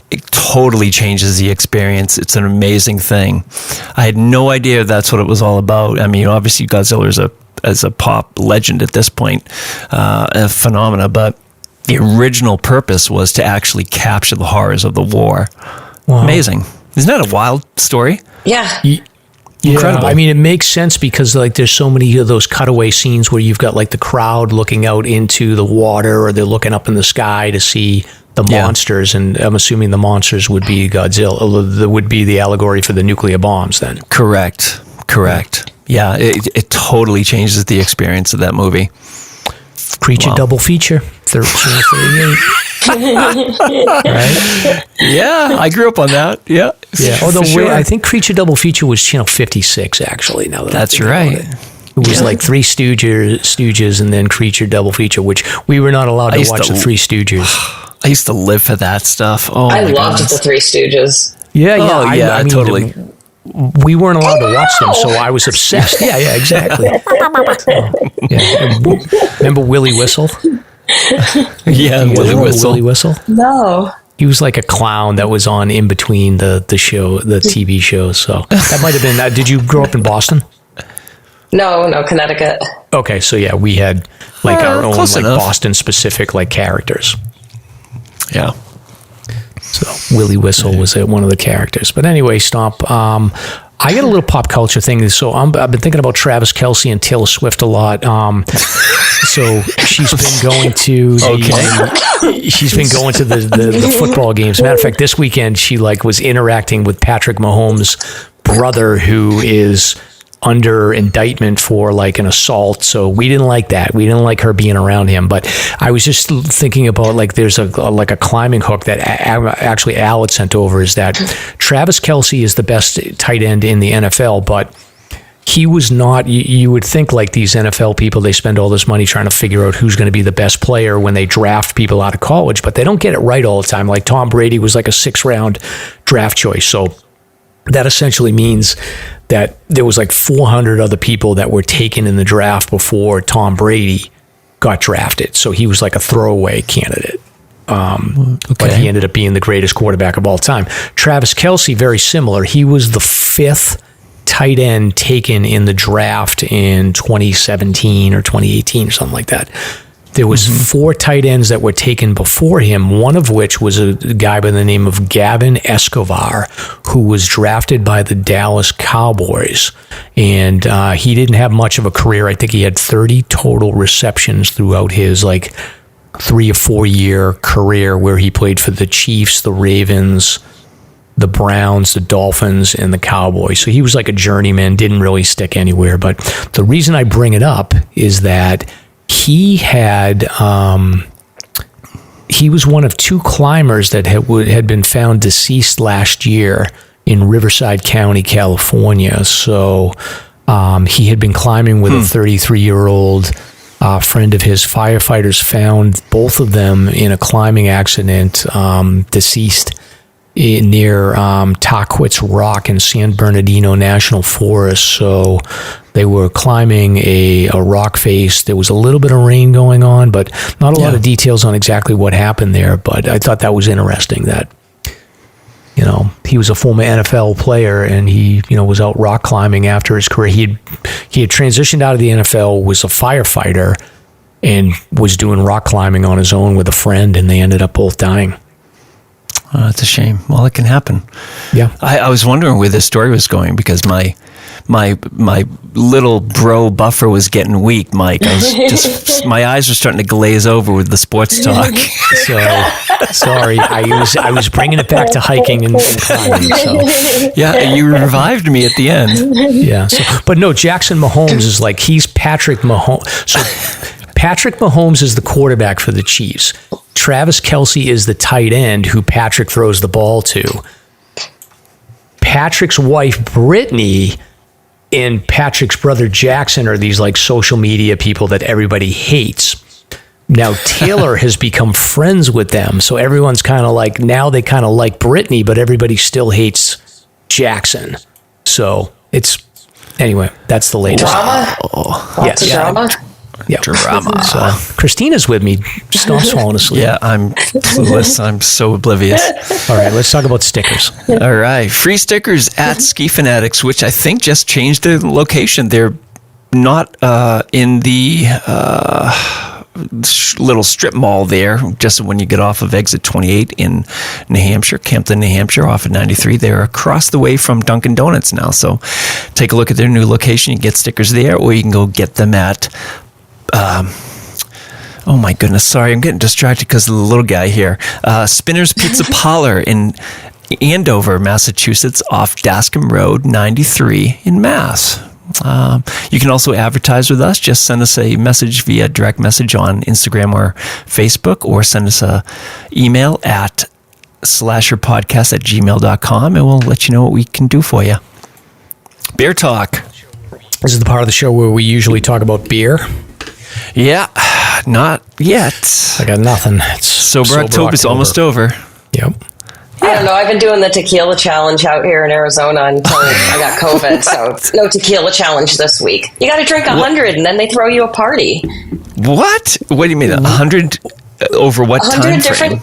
it totally changes the experience. It's an amazing thing. I had no idea that's what it was all about. I mean, obviously Godzilla is a pop legend at this point, a phenomena, but the original purpose was to actually capture the horrors of the war. Wow. Amazing. Isn't that a wild story? Yeah. Incredible. Yeah, I mean, it makes sense because like there's so many of those cutaway scenes where you've got like the crowd looking out into the water or they're looking up in the sky to see the monsters, and I'm assuming the monsters would be Godzilla, that would be the allegory for the nuclear bombs then. Correct. Yeah, it totally changes the experience of that movie. Creature double feature, 1338. Right? Yeah, I grew up on that. Yeah. Although I think Creature double feature was channel 56 actually. Now that's right. It was like Three Stooges and then Creature double feature, which we were not allowed to watch the Three Stooges. I used to live for that stuff. Oh, I loved the Three Stooges. Yeah. I mean, totally. We weren't allowed to watch them, so I was obsessed. Yeah, exactly. Remember Willie Whistle? Yeah, Willie Whistle. Willie Whistle? No. He was like a clown that was on in between the TV shows. So that might have been that. Did you grow up in Boston? No, Connecticut. Okay, so yeah, we had like our own like Boston specific like characters. Yeah. So Willie Whistle was one of the characters. But anyway, Stomp. I got a little pop culture thing. So I've been thinking about Travis Kelce and Taylor Swift a lot. So she's been going to the football games. Matter of fact, this weekend she was interacting with Patrick Mahomes' brother, who is under indictment for an assault. So we didn't like that. We didn't like her being around him. But I was just thinking about there's a climbing hook that actually Al had sent over, is that Travis Kelce is the best tight end in the NFL, but he was not. You would think these NFL people, they spend all this money trying to figure out who's going to be the best player when they draft people out of college, but they don't get it right all the time. Like Tom Brady was a 6th round draft choice. So that essentially means that there was 400 other people that were taken in the draft before Tom Brady got drafted. So he was a throwaway candidate. But he ended up being the greatest quarterback of all time. Travis Kelce, very similar. He was the 5th tight end taken in the draft in 2017 or 2018 or something like that. There was 4 tight ends that were taken before him, one of which was a guy by the name of Gavin Escobar, who was drafted by the Dallas Cowboys. And he didn't have much of a career. I think he had 30 total receptions throughout his 3 or 4 year career, where he played for the Chiefs, the Ravens, the Browns, the Dolphins, and the Cowboys. So he was a journeyman, didn't really stick anywhere. But the reason I bring it up is that he was one of 2 climbers that had been found deceased last year in Riverside County, California. So he had been climbing with a 33-year-old friend of his. Firefighters found both of them in a climbing accident, deceased near Tahquitz Rock in San Bernardino National Forest. So they were climbing a rock face. There was a little bit of rain going on, but not a lot of details on exactly what happened there. But I thought that was interesting that, he was a former NFL player and he, was out rock climbing after his career. He had transitioned out of the NFL, was a firefighter, and was doing rock climbing on his own with a friend, and they ended up both dying. It's a shame. Well, it can happen. Yeah. I was wondering where this story was going because my little bro buffer was getting weak, Mike. I was just, my eyes were starting to glaze over with the sports talk. So sorry, I was bringing it back to hiking and climbing. So. Yeah, you revived me at the end. Yeah. But no, Jackson Mahomes is he's Patrick Mahomes. So Patrick Mahomes is the quarterback for the Chiefs. Travis Kelce is the tight end who Patrick throws the ball to. Patrick's wife, Brittany, and Patrick's brother, Jackson, are these social media people that everybody hates. Now, Taylor has become friends with them. So everyone's kind of now they kind of like Brittany, but everybody still hates Jackson. So anyway, that's the latest. Drama? Lots of drama? Yeah. Drama. So Kristina's with me. Stomp's falling asleep. Yeah, I'm clueless. I'm so oblivious. All right, let's talk about stickers. All right. Free stickers at Ski Fanatics, which I think just changed their location. They're not in the little strip mall there, just when you get off of exit 28 in New Hampshire, Campton, New Hampshire, off of 93. They're across the way from Dunkin' Donuts now. So take a look at their new location. You can get stickers there, or you can go get them at oh my goodness, sorry, I'm getting distracted because of the little guy here. Spinner's Pizza Parlor in Andover, Massachusetts, off Dascombe Road, 93 in Mass. You can also advertise with us. Just send us a message via direct message on Instagram or Facebook, or send us an email at SLASRPodcast@gmail.com, and we'll let you know what we can do for you. Beer Talk. This is the part of the show where we usually talk about beer. Yeah, not yet. I got nothing. It's Sober October's almost over. Yep. I don't know. I've been doing the tequila challenge out here in Arizona until I got COVID. So no tequila challenge this week. You got to drink 100 and then they throw you a party. What? What do you mean? 100 over what 100 time frame?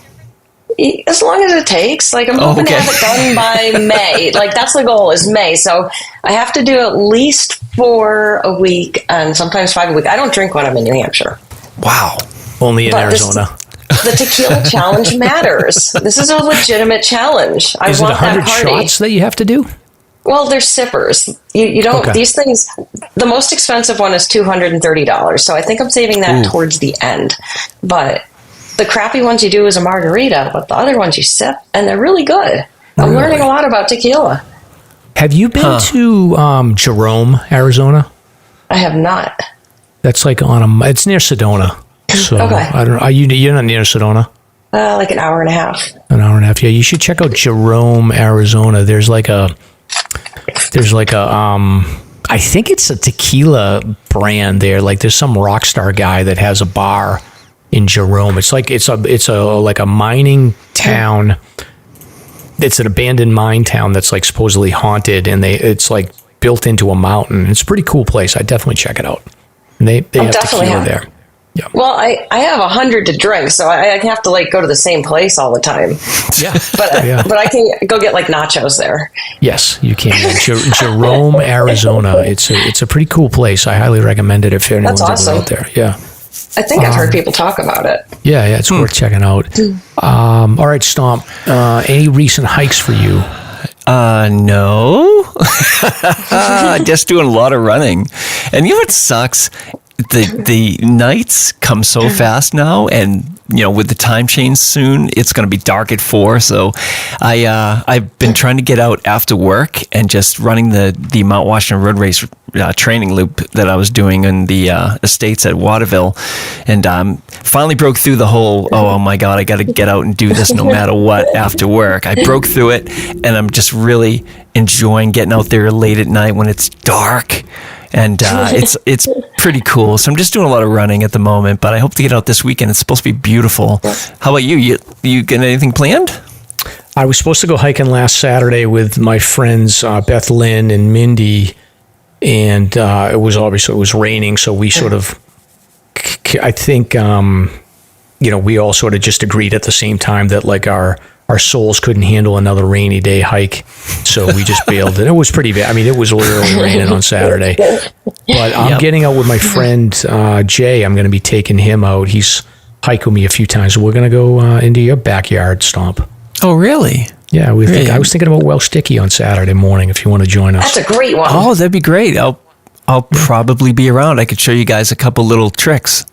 As long as it takes. I'm hoping to have it done by May. That's the goal, is May. So I have to do at least 4 a week and sometimes 5 a week. I don't drink when I'm in New Hampshire. Wow. Only in Arizona. The tequila challenge matters. This is a legitimate challenge. Is it 100 shots that you have to do? Well, they're sippers. You don't, these things, the most expensive one is $230. So I think I'm saving that towards the end. But the crappy ones you do is a margarita, but the other ones you sip, and they're really good. I'm learning a lot about tequila. Have you been to Jerome, Arizona? I have not. That's it's near Sedona. So I don't know. You're not near Sedona? Like an hour and a half. An hour and a half. Yeah, you should check out Jerome, Arizona. There's I think it's a tequila brand there. There's some rock star guy that has a bar in Jerome. It's a mining town. It's an abandoned mine town that's supposedly haunted, and it's built into a mountain. It's a pretty cool place. I'd definitely check it out. And they have tequila there. Yeah. Well, I have 100 to drink, so I have to go to the same place all the time. Yeah. But I can go get nachos there. Yes, you can. Jerome, Arizona. It's a pretty cool place. I highly recommend it if anyone's ever out there. Yeah. I think I've heard people talk about it. Yeah, it's worth checking out. All right, Stomp. Any recent hikes for you? No. Just doing a lot of running. And you know what sucks? The nights come so fast now, and with the time change soon, it's going to be dark at 4. So I've been trying to get out after work and just running the Mount Washington Road Race training loop that I was doing in the estates at Waterville, and finally broke through the whole, oh my God, I got to get out and do this no matter what after work. I broke through it, and I'm just really enjoying getting out there late at night when it's dark. And it's pretty cool. So I'm just doing a lot of running at the moment, but I hope to get out this weekend. It's supposed to be beautiful. How about you? You got anything planned? I was supposed to go hiking last Saturday with my friends Beth Lynn and Mindy, and it was raining, so we sort of, I think, we all sort of just agreed at the same time that like our souls couldn't handle another rainy day hike, so we just bailed. And it was pretty bad. I mean, it was literally raining on Saturday. But I'm getting out with my friend Jay. I'm going to be taking him out. He's hiked with me a few times. We're going to go into your backyard stomp. Oh, really? Yeah, I was thinking about Welsh Dickey on Saturday morning. If you want to join us, that's a great one. Oh, that'd be great. I'll probably be around. I could show you guys a couple little tricks.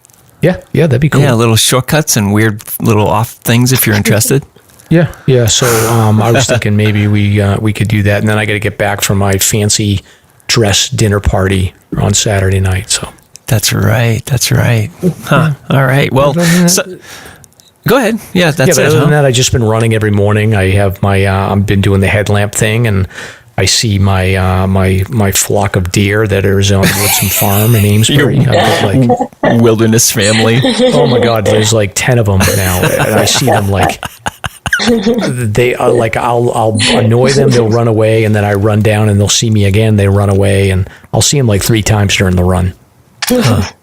Yeah, that'd be cool. Yeah, little shortcuts and weird little off things if you're interested. Yeah. So I was thinking maybe we could do that, and then I got to get back from my fancy dress dinner party on Saturday night. So that's right. Huh. All right. Well, go ahead. Yeah, that's it. Other than that, I've just been running every morning. I have I've been doing the headlamp thing, and I see my flock of deer that are on Woodson Farm in Amesbury. I've got like wilderness family. Oh my God, there's like 10 of them now, and I see them like. They are like I'll annoy them, they'll run away, and then I run down and they'll see me again, they run away, and I'll see them like 3 times during the run. Huh.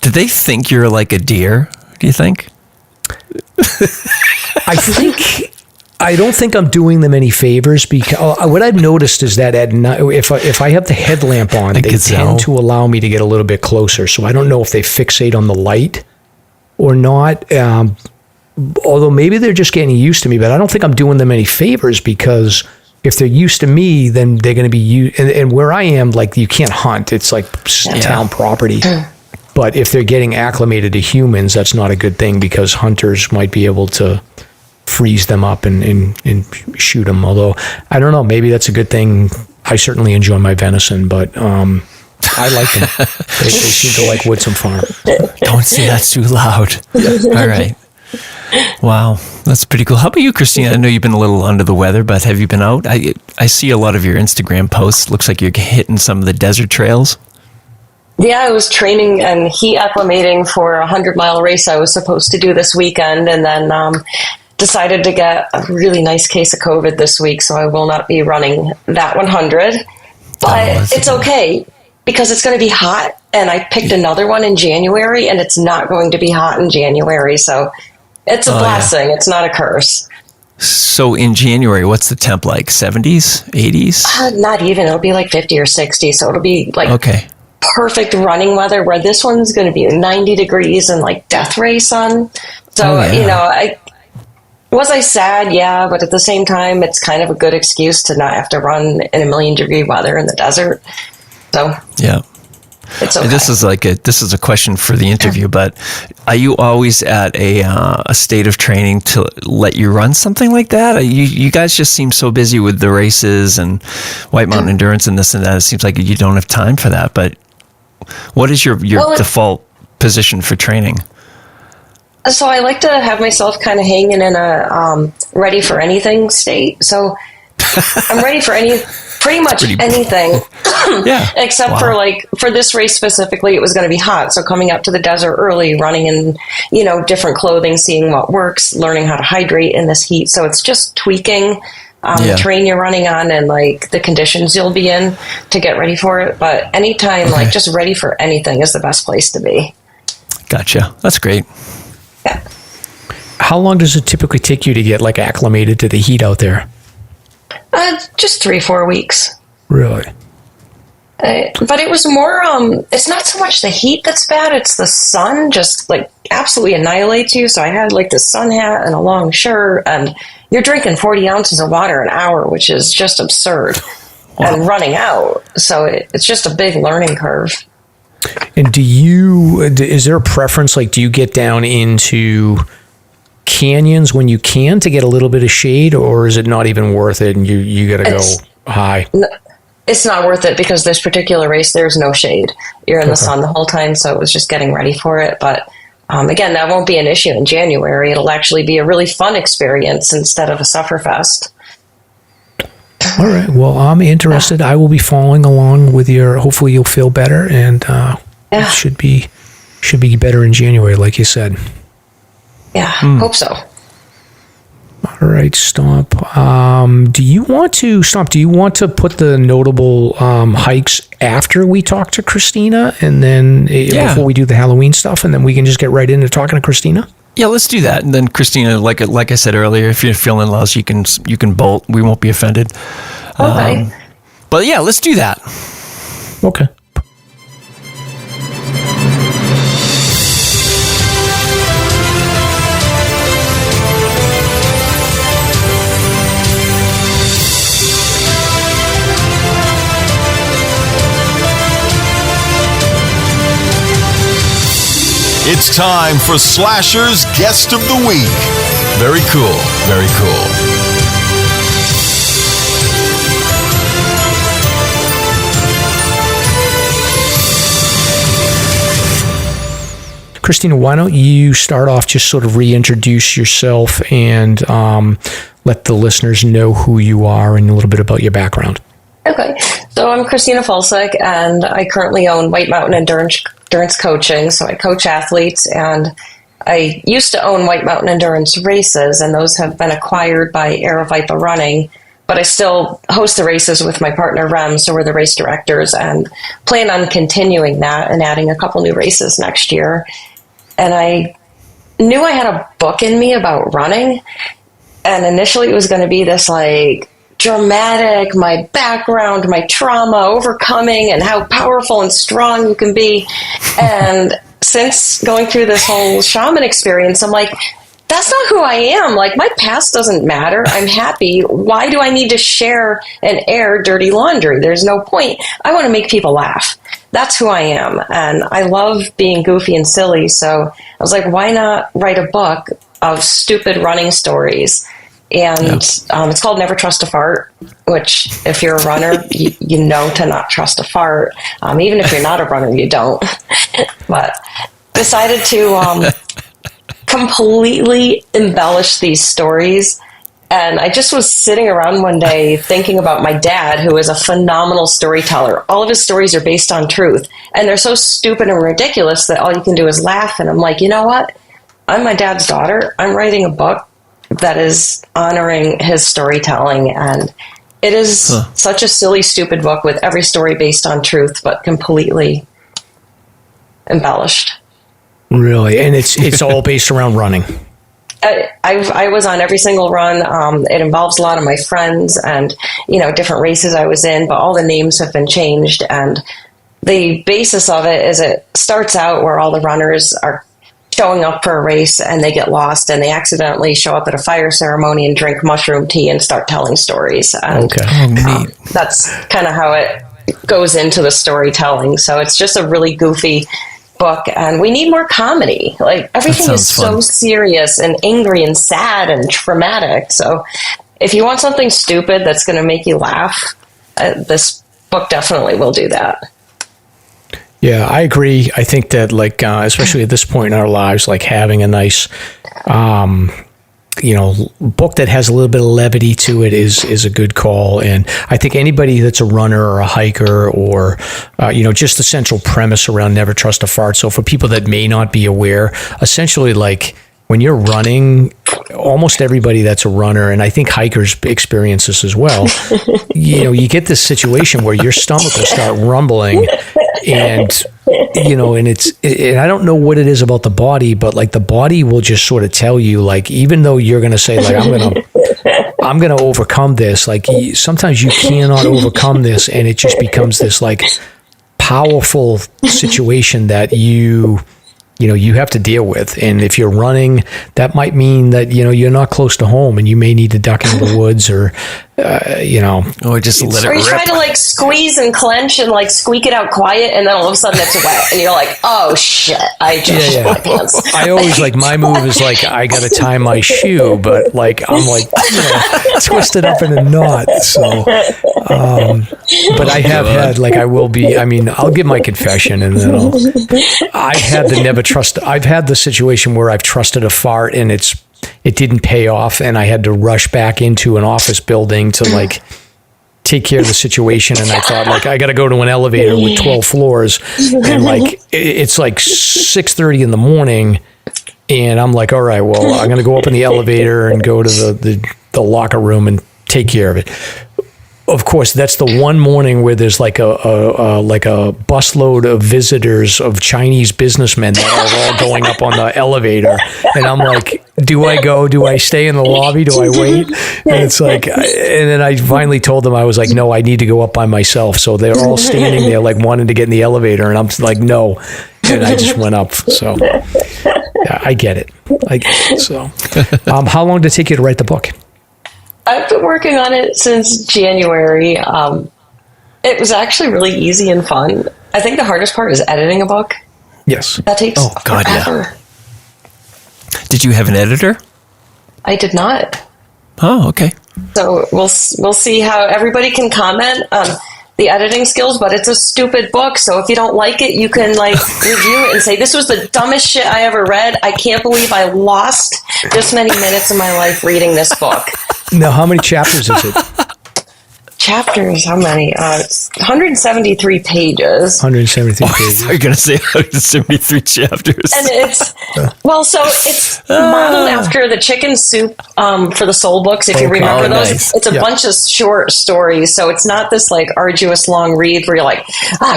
Did they think you're like a deer, do you think? I don't think I'm doing them any favors, because what I've noticed is that at night, if I have the headlamp on, they tend to allow me to get a little bit closer, so I don't know if they fixate on the light or not. Although maybe they're just getting used to me, but I don't think I'm doing them any favors, because if they're used to me, then they're going to be used. And where I am, like, you can't hunt. It's like town property. But if they're getting acclimated to humans, that's not a good thing, because hunters might be able to freeze them up and shoot them. Although, I don't know, maybe that's a good thing. I certainly enjoy my venison, but I like them. They seem to like Woodson Farm. Don't say that too loud. All right. Wow, that's pretty cool. How about you, Kristina? I know you've been a little under the weather, but have you been out? I see a lot of your Instagram posts. Looks like you're hitting some of the desert trails. Yeah, I was training and heat acclimating for a 100-mile race I was supposed to do this weekend, and then decided to get a really nice case of COVID this week, so I will not be running that 100. But it's okay, because it's going to be hot, and I picked another one in January, and it's not going to be hot in January, so it's a blessing. Yeah. It's not a curse. So in January, what's the temp like? 70s? 80s? Not even. It'll be like 50 or 60, so it'll be like perfect running weather, where this one's going to be 90 degrees and like death ray sun. So, was I sad? Yeah, but at the same time, it's kind of a good excuse to not have to run in 1,000,000-degree weather in the desert. So yeah, it's okay. This is a question for the interview, but are you always at a state of training to let you run something like that? You guys just seem so busy with the races and White Mountain Endurance and this and that. It seems like you don't have time for that. But what is your default position for training? So I like to have myself kind of hanging in a ready for anything state. So I'm ready for pretty much anything. Yeah. Except for this race specifically, it was going to be hot. So coming out to the desert early, running in, different clothing, seeing what works, learning how to hydrate in this heat. So it's just tweaking the terrain you're running on and like the conditions you'll be in to get ready for it. But anytime, like just ready for anything is the best place to be. Gotcha. That's great. Yeah. How long does it typically take you to get like acclimated to the heat out there? Just 3-4 weeks. Really? But it was more, it's not so much the heat that's bad, it's the sun just like absolutely annihilates you. So I had like the sun hat and a long shirt, and you're drinking 40 ounces of water an hour, which is just absurd. Wow. And running out. So it's just a big learning curve. And is there a preference? Like, do you get down into canyons when you can to get a little bit of shade, or is it not even worth it and you got to go high? It's not worth it, because this particular race, there's no shade. You're in the sun the whole time, so it was just getting ready for it. But again, that won't be an issue in January. It'll actually be a really fun experience instead of a sufferfest. All right. Well, I'm interested. I will be following along with hopefully you'll feel better, and it should be better in January, like you said. Yeah, hope so. All right, Stomp. Do you want to put the notable hikes after we talk to Kristina, and then before we do the Halloween stuff, and then we can just get right into talking to Kristina? Yeah, let's do that. And then Kristina, like I said earlier, if you're feeling lost, you can bolt. We won't be offended. Okay. But yeah, let's do that. Okay. It's time for SLASR's Guest of the Week. Very cool, very cool. Kristina, why don't you start off, just sort of reintroduce yourself and let the listeners know who you are and a little bit about your background. Okay, so I'm Kristina Folcik, and I currently own White Mountain Endurance Coaching. So I coach athletes, and I used to own White Mountain Endurance races, and those have been acquired by Aravaipa Running. But I still host the races with my partner Rem, so we're the race directors, and plan on continuing that and adding a couple new races next year. And I knew I had a book in me about running, and initially it was going to be this like dramatic, my background, my trauma, overcoming, and how powerful and strong you can be. And since going through this whole shaman experience, I'm like, that's not who I am. Like, my past doesn't matter. I'm happy. Why do I need to share and air dirty laundry? There's no point. I want to make people laugh. That's who I am. And I love being goofy and silly. So I was like, why not write a book of stupid running stories? And it's called Never Trust a Fart, which if you're a runner, you know to not trust a fart. Even if you're not a runner, you don't. But decided to completely embellish these stories. And I just was sitting around one day thinking about my dad, who is a phenomenal storyteller. All of his stories are based on truth. And they're so stupid and ridiculous that all you can do is laugh. And I'm like, you know what? I'm my dad's daughter. I'm writing a book that is honoring his storytelling, and it is such a silly, stupid book with every story based on truth, but completely embellished. Really? And it's all based around running? I was on every single run. It involves a lot of my friends and, different races I was in, but all the names have been changed, and the basis of it is it starts out where all the runners are showing up for a race and they get lost and they accidentally show up at a fire ceremony and drink mushroom tea and start telling stories. And, that's kind of how it goes into the storytelling. So it's just a really goofy book, and we need more comedy. Like, everything is so serious and angry and sad and traumatic. So if you want something stupid that's going to make you laugh, this book definitely will do that. Yeah, I agree. I think that, like, especially at this point in our lives, like, having a nice, book that has a little bit of levity to it is a good call. And I think anybody that's a runner or a hiker or, just the central premise around Never Trust a Fart. So for people that may not be aware, essentially, like, when you're running, almost everybody that's a runner, and I think hikers experience this as well, you get this situation where your stomach will start rumbling, and and I don't know what it is about the body, but like the body will just sort of tell you, like, even though you're going to say, like, I'm going to overcome this, like, sometimes you cannot overcome this, and it just becomes this like powerful situation that you have to deal with. And if you're running, that might mean that, you're not close to home and you may need to duck into the woods or, or just let it rip. Or you try to like squeeze and clench and like squeak it out quiet, and then all of a sudden it's wet and you're like, oh shit, I just shit my pants. I always like, my move is like, I got to tie my shoe, but like, I'm like, twisted up in a knot. So, but I have had, like, I'll give my confession, and then I've had the situation where I've trusted a fart and it didn't pay off, and I had to rush back into an office building to like take care of the situation. And I thought, like, I got to go to an elevator with 12 floors, and like it's like 6:30 in the morning, And I'm like, all right, well, I'm going to go up in the elevator and go to the locker room and take care of it. Of course, that's the one morning where there's like a busload of visitors of Chinese businessmen that are all going up on the elevator. And I'm like, do I go? Do I stay in the lobby? Do I wait? And it's like, and then I finally told them, I was like, no, I need to go up by myself. So they're all standing there like wanting to get in the elevator. And I'm like, no. And I just went up. So yeah, I get it. So how long did it take you to write the book? I've been working on it since January. It was actually really easy and fun. I think the hardest part is editing a book. Yes. That takes forever. Yeah. Did you have an editor? I did not. Oh, okay. So we'll see how everybody can comment on the editing skills, but it's a stupid book. So if you don't like it, you can review it and say, this was the dumbest shit I ever read. I can't believe I lost this many minutes of my life reading this book. Now, how many chapters is it? Chapters, how many? It's 173 pages. 173 pages. You're going to say 173 chapters. And it's modeled after the chicken soup for the soul books, if you remember those. Nice. It's a bunch of short stories, so it's not this arduous long read where you're like,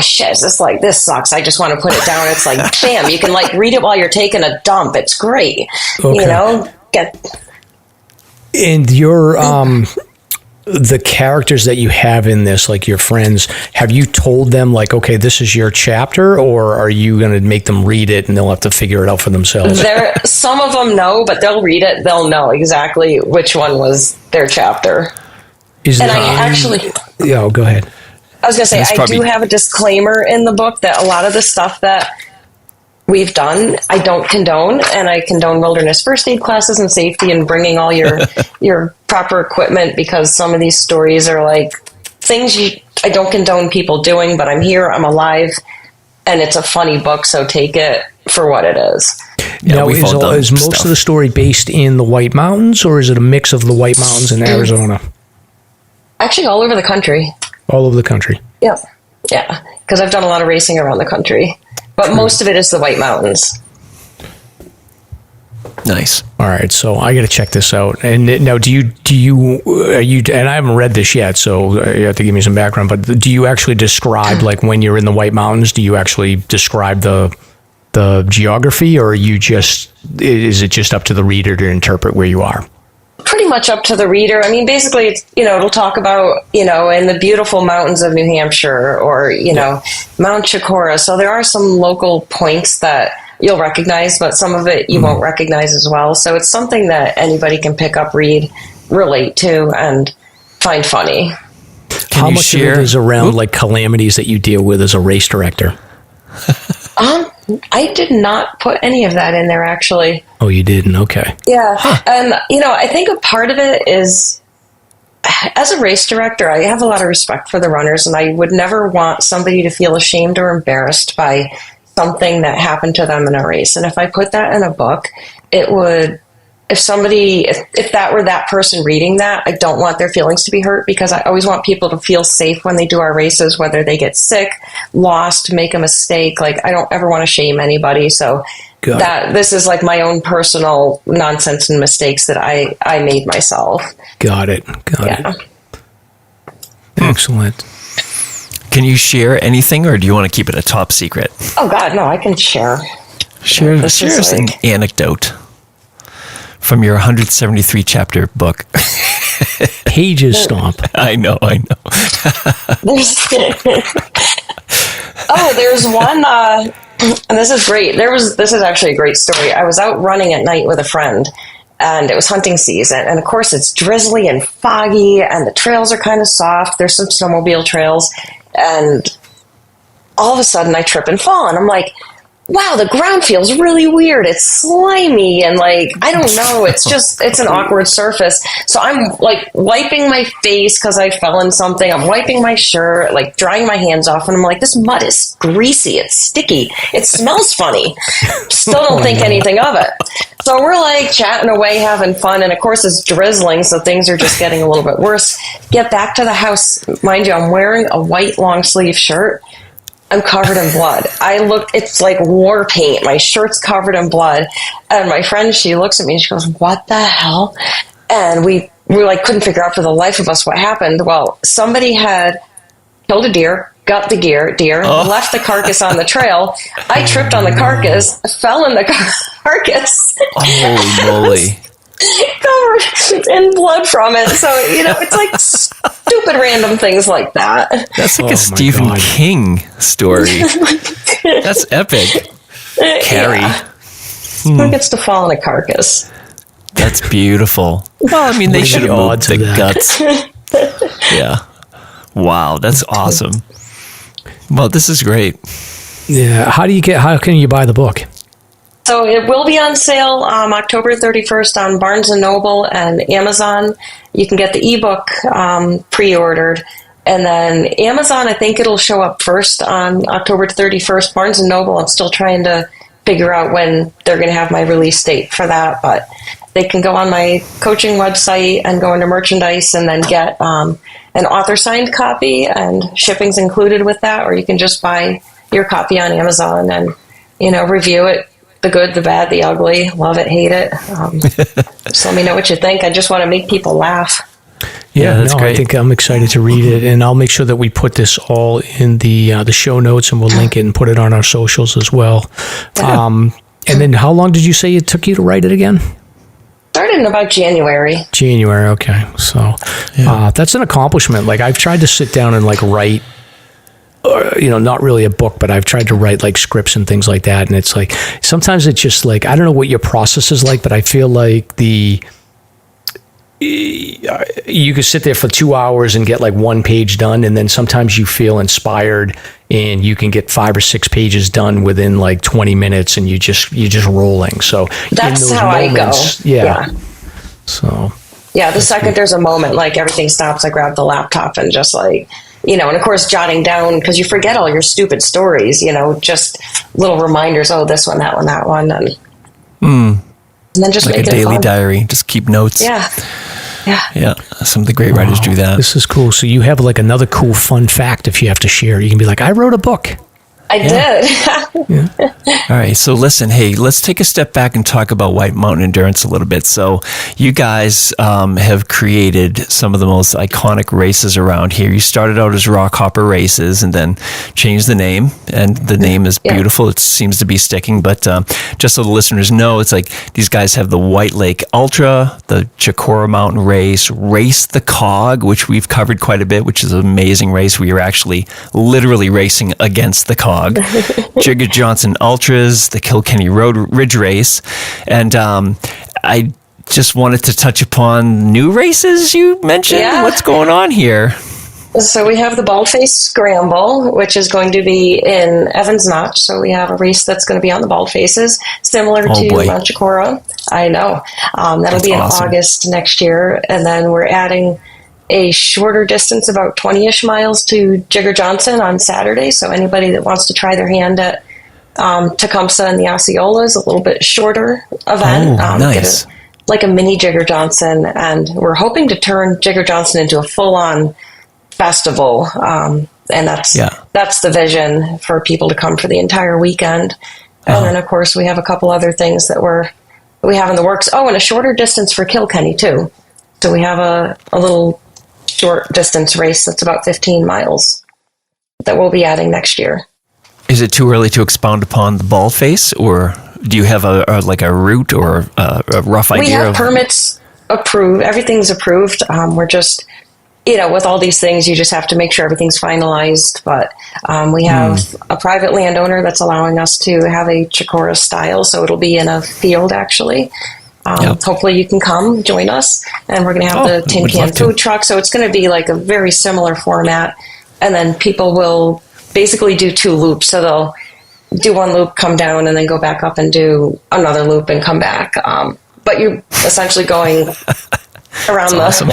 shit, this sucks. I just want to put it down. It's like, bam, you can read it while you're taking a dump. It's great. Okay. And your the characters that you have in this, like your friends, have you told them okay, this is your chapter, or are you going to make them read it and they'll have to figure it out for themselves? Some of them know, but they'll read it. They'll know exactly which one was their chapter. Go ahead. I was going to say, I do have a disclaimer in the book that a lot of the stuff that we've done, I don't condone, and I condone wilderness first aid classes and safety and bringing all your proper equipment, because some of these stories are things I don't condone people doing, but I'm here, I'm alive, and it's a funny book, so take it for what it is. Now, is most of the story based in the White Mountains, or is it a mix of the White Mountains and Arizona? Actually, all over the country. All over the country? Yeah, because I've done a lot of racing around the country. But most of it is the White Mountains. Nice. All right, so I got to check this out. And now, do you? And I haven't read this yet, so you have to give me some background. But do you actually describe when you're in the White Mountains? Do you actually describe the geography, or is it just up to the reader to interpret where you are? Pretty much up to the reader. I mean, basically, it's, it'll talk about, in the beautiful mountains of New Hampshire or, Mount Chicora. So there are some local points that you'll recognize, but some of it you won't recognize as well. So it's something that anybody can pick up, read, relate to, and find funny. How much of it is around calamities that you deal with as a race director? I did not put any of that in there, actually. Oh, you didn't? Okay. Yeah. Huh. And, I think a part of it is, as a race director, I have a lot of respect for the runners, and I would never want somebody to feel ashamed or embarrassed by something that happened to them in a race. And if I put that in a book, it would, if that were that person reading that, I don't want their feelings to be hurt, because I always want people to feel safe when they do our races, whether they get sick, lost, make a mistake. I don't ever want to shame anybody. So this is my own personal nonsense and mistakes that I made myself. Got it. Excellent. Can you share anything, or do you want to keep it a top secret? Oh God, no, I can share. Share an anecdote from your 173 chapter book. Pages stomp. I know. There's one, and this is great. This is actually a great story. I was out running at night with a friend, and it was hunting season. And of course it's drizzly and foggy, and the trails are kind of soft. There's some snowmobile trails, and all of a sudden I trip and fall, and I'm like, wow, the ground feels really weird. It's slimy and I don't know. It's an awkward surface. So I'm wiping my face because I fell in something. I'm wiping my shirt, drying my hands off. And I'm like, this mud is greasy. It's sticky. It smells funny. Still don't think anything of it. So we're chatting away, having fun. And of course it's drizzling. So things are just getting a little bit worse. Get back to the house. Mind you, I'm wearing a white long sleeve shirt. I'm covered in blood. It's like war paint. My shirt's covered in blood. And my friend, she looks at me and she goes, what the hell? And we like couldn't figure out for the life of us what happened. Well, somebody had killed a deer, got the deer, left the carcass on the trail. I tripped on the carcass, fell in the carcass. Holy moly. Covered in blood from it. So, it's like stupid random things like that. That's like a Stephen King story. That's epic. Carrie. Yeah. Who gets to fall in a carcass? That's beautiful. Well, I mean, they should have moved the guts. Yeah. Wow, that's awesome. Well, this is great. Yeah. How can you buy the book? So it will be on sale October 31st on Barnes & Noble and Amazon. You can get the ebook pre-ordered. And then Amazon, I think it'll show up first on October 31st. Barnes & Noble, I'm still trying to figure out when they're going to have my release date for that. But they can go on my coaching website and go into merchandise and then get an author-signed copy, and shipping's included with that. Or you can just buy your copy on Amazon and, review it. The good, the bad, the ugly, love it, hate it. Just let me know what you think. I just want to make people laugh. Yeah, that's great. I think I'm excited to read it, and I'll make sure that we put this all in the show notes, and we'll link it and put it on our socials as well. And then how long did you say it took you to write it again? Started in about January. January, okay. So that's an accomplishment. Like, I've tried to sit down and write, not really a book, but I've tried to write scripts and things like that. And it's sometimes it's just I don't know what your process is like, but I feel like you could sit there for 2 hours and get one page done. And then sometimes you feel inspired and you can get 5 or 6 pages done within 20 minutes and you're just rolling. So that's how moments, I go. Yeah. So. Yeah. The second there's a moment, everything stops, I grab the laptop and just and of course, jotting down, because you forget all your stupid stories, just little reminders. Oh, this one, that one, that one. And then just make it a daily fun. Diary. Just keep notes. Yeah. Yeah. Some of the great writers do that. This is cool. So you have another cool fun fact if you have to share. You can be I wrote a book. I did. Yeah. All right. So listen, hey, let's take a step back and talk about White Mountain Endurance a little bit. So you guys have created some of the most iconic races around here. You started out as Rock Hopper Races and then changed the name. And the name is beautiful. It seems to be sticking. But just so the listeners know, it's these guys have the White Lake Ultra, the Chicora Mountain Race, Race the Cog, which we've covered quite a bit, which is an amazing race. We are actually literally racing against the cog. Jigger Johnson Ultras, the Kilkenny Ridge Race, and I just wanted to touch upon new races you mentioned. Yeah. What's going on here? So we have the Baldface Scramble, which is going to be in Evans Notch. So we have a race that's going to be on the Baldfaces, similar to Mount Chicora. I know. That'll be in August next year, and then we're adding a shorter distance, about 20-ish miles, to Jigger Johnson on Saturday. So anybody that wants to try their hand at Tecumseh and the Osceola is a little bit shorter event. Nice. Get a mini Jigger Johnson. And we're hoping to turn Jigger Johnson into a full-on festival. And that's the vision, for people to come for the entire weekend. And then, of course, we have a couple other things that we have in the works. Oh, and a shorter distance for Kilkenny, too. So we have a little short distance race that's about 15 miles that we'll be adding next year. Is it too early to expound upon the Baldface, or do you have a route or a rough idea? We have permits approved. Everything's approved. We're just, with all these things, you just have to make sure everything's finalized. But we have a private landowner that's allowing us to have a Chicora style, so it'll be in a field, actually. Hopefully you can come join us, and we're going to have the tin can food truck. So it's going to be a very similar format, and then people will basically do 2 loops. So they'll do 1 loop, come down, and then go back up and do another loop and come back. But you're essentially going around awesome.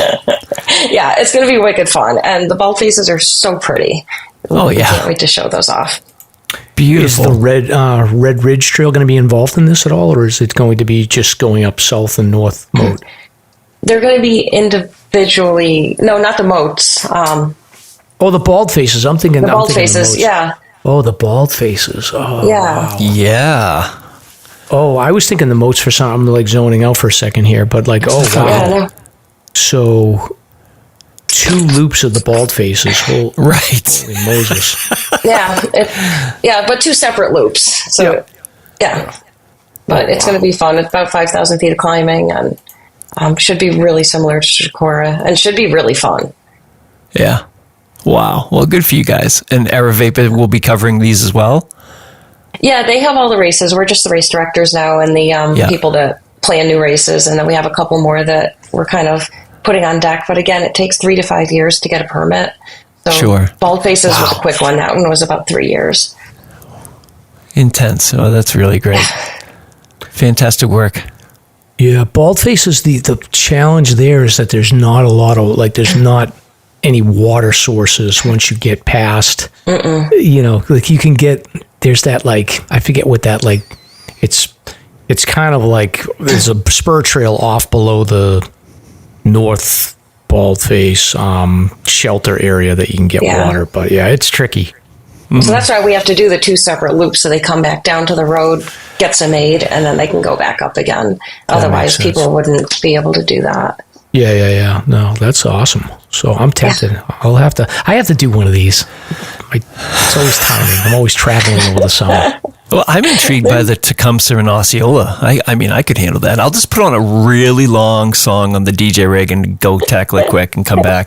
Yeah, it's going to be wicked fun, and the Baldfaces are so pretty. Oh yeah, can't wait to show those off. Beautiful. Is the Red Ridge Trail going to be involved in this at all, or is it going to be just going up south and north moat? They're going to be individually. No, not the moats. The Baldfaces. I'm thinking the Baldfaces. Yeah. Oh, the bald faces. Oh, Yeah. wow. Yeah. Oh, I was thinking the moats for some. I'm like zoning out for a second here, but like, oh, wow. Yeah, no. So 2 loops of the bald faces. Holy Moses. Yeah, but 2 separate loops. So, yeah. But it's going to be fun. It's about 5,000 feet of climbing, and should be really similar to Shakura, and should be really fun. Yeah. Wow. Well, good for you guys. And Aravaipa will be covering these as well? Yeah, they have all the races. We're just the race directors now, and the people that plan new races, and then we have a couple more that we're kind of putting on deck. But again, it takes 3 to 5 years to get a permit. So Sure. Bald Faces was a quick one. That one was about 3 years. Intense. Oh, that's really great. Fantastic work. Yeah, bald faces, the challenge there is that there's not a lot of, like, there's not any water sources once you get past, you know, like you can get, there's that, like, I forget what that, like, it's kind of like, there's a spur trail off below the North Baldface shelter area that you can get water, but yeah, it's tricky. So that's why we have to do the 2 separate loops, so they come back down to the road, get some aid, and then they can go back up again. Otherwise, people wouldn't be able to do that. Yeah. No, that's awesome. So I'm tempted. I have to do one of these. It's always timing. I'm always traveling over the summer. Well, I'm intrigued by the Tecumseh and Osceola. I mean, I could handle that. I'll just put on a really long song on the DJ rig and go tackle it quick and come back.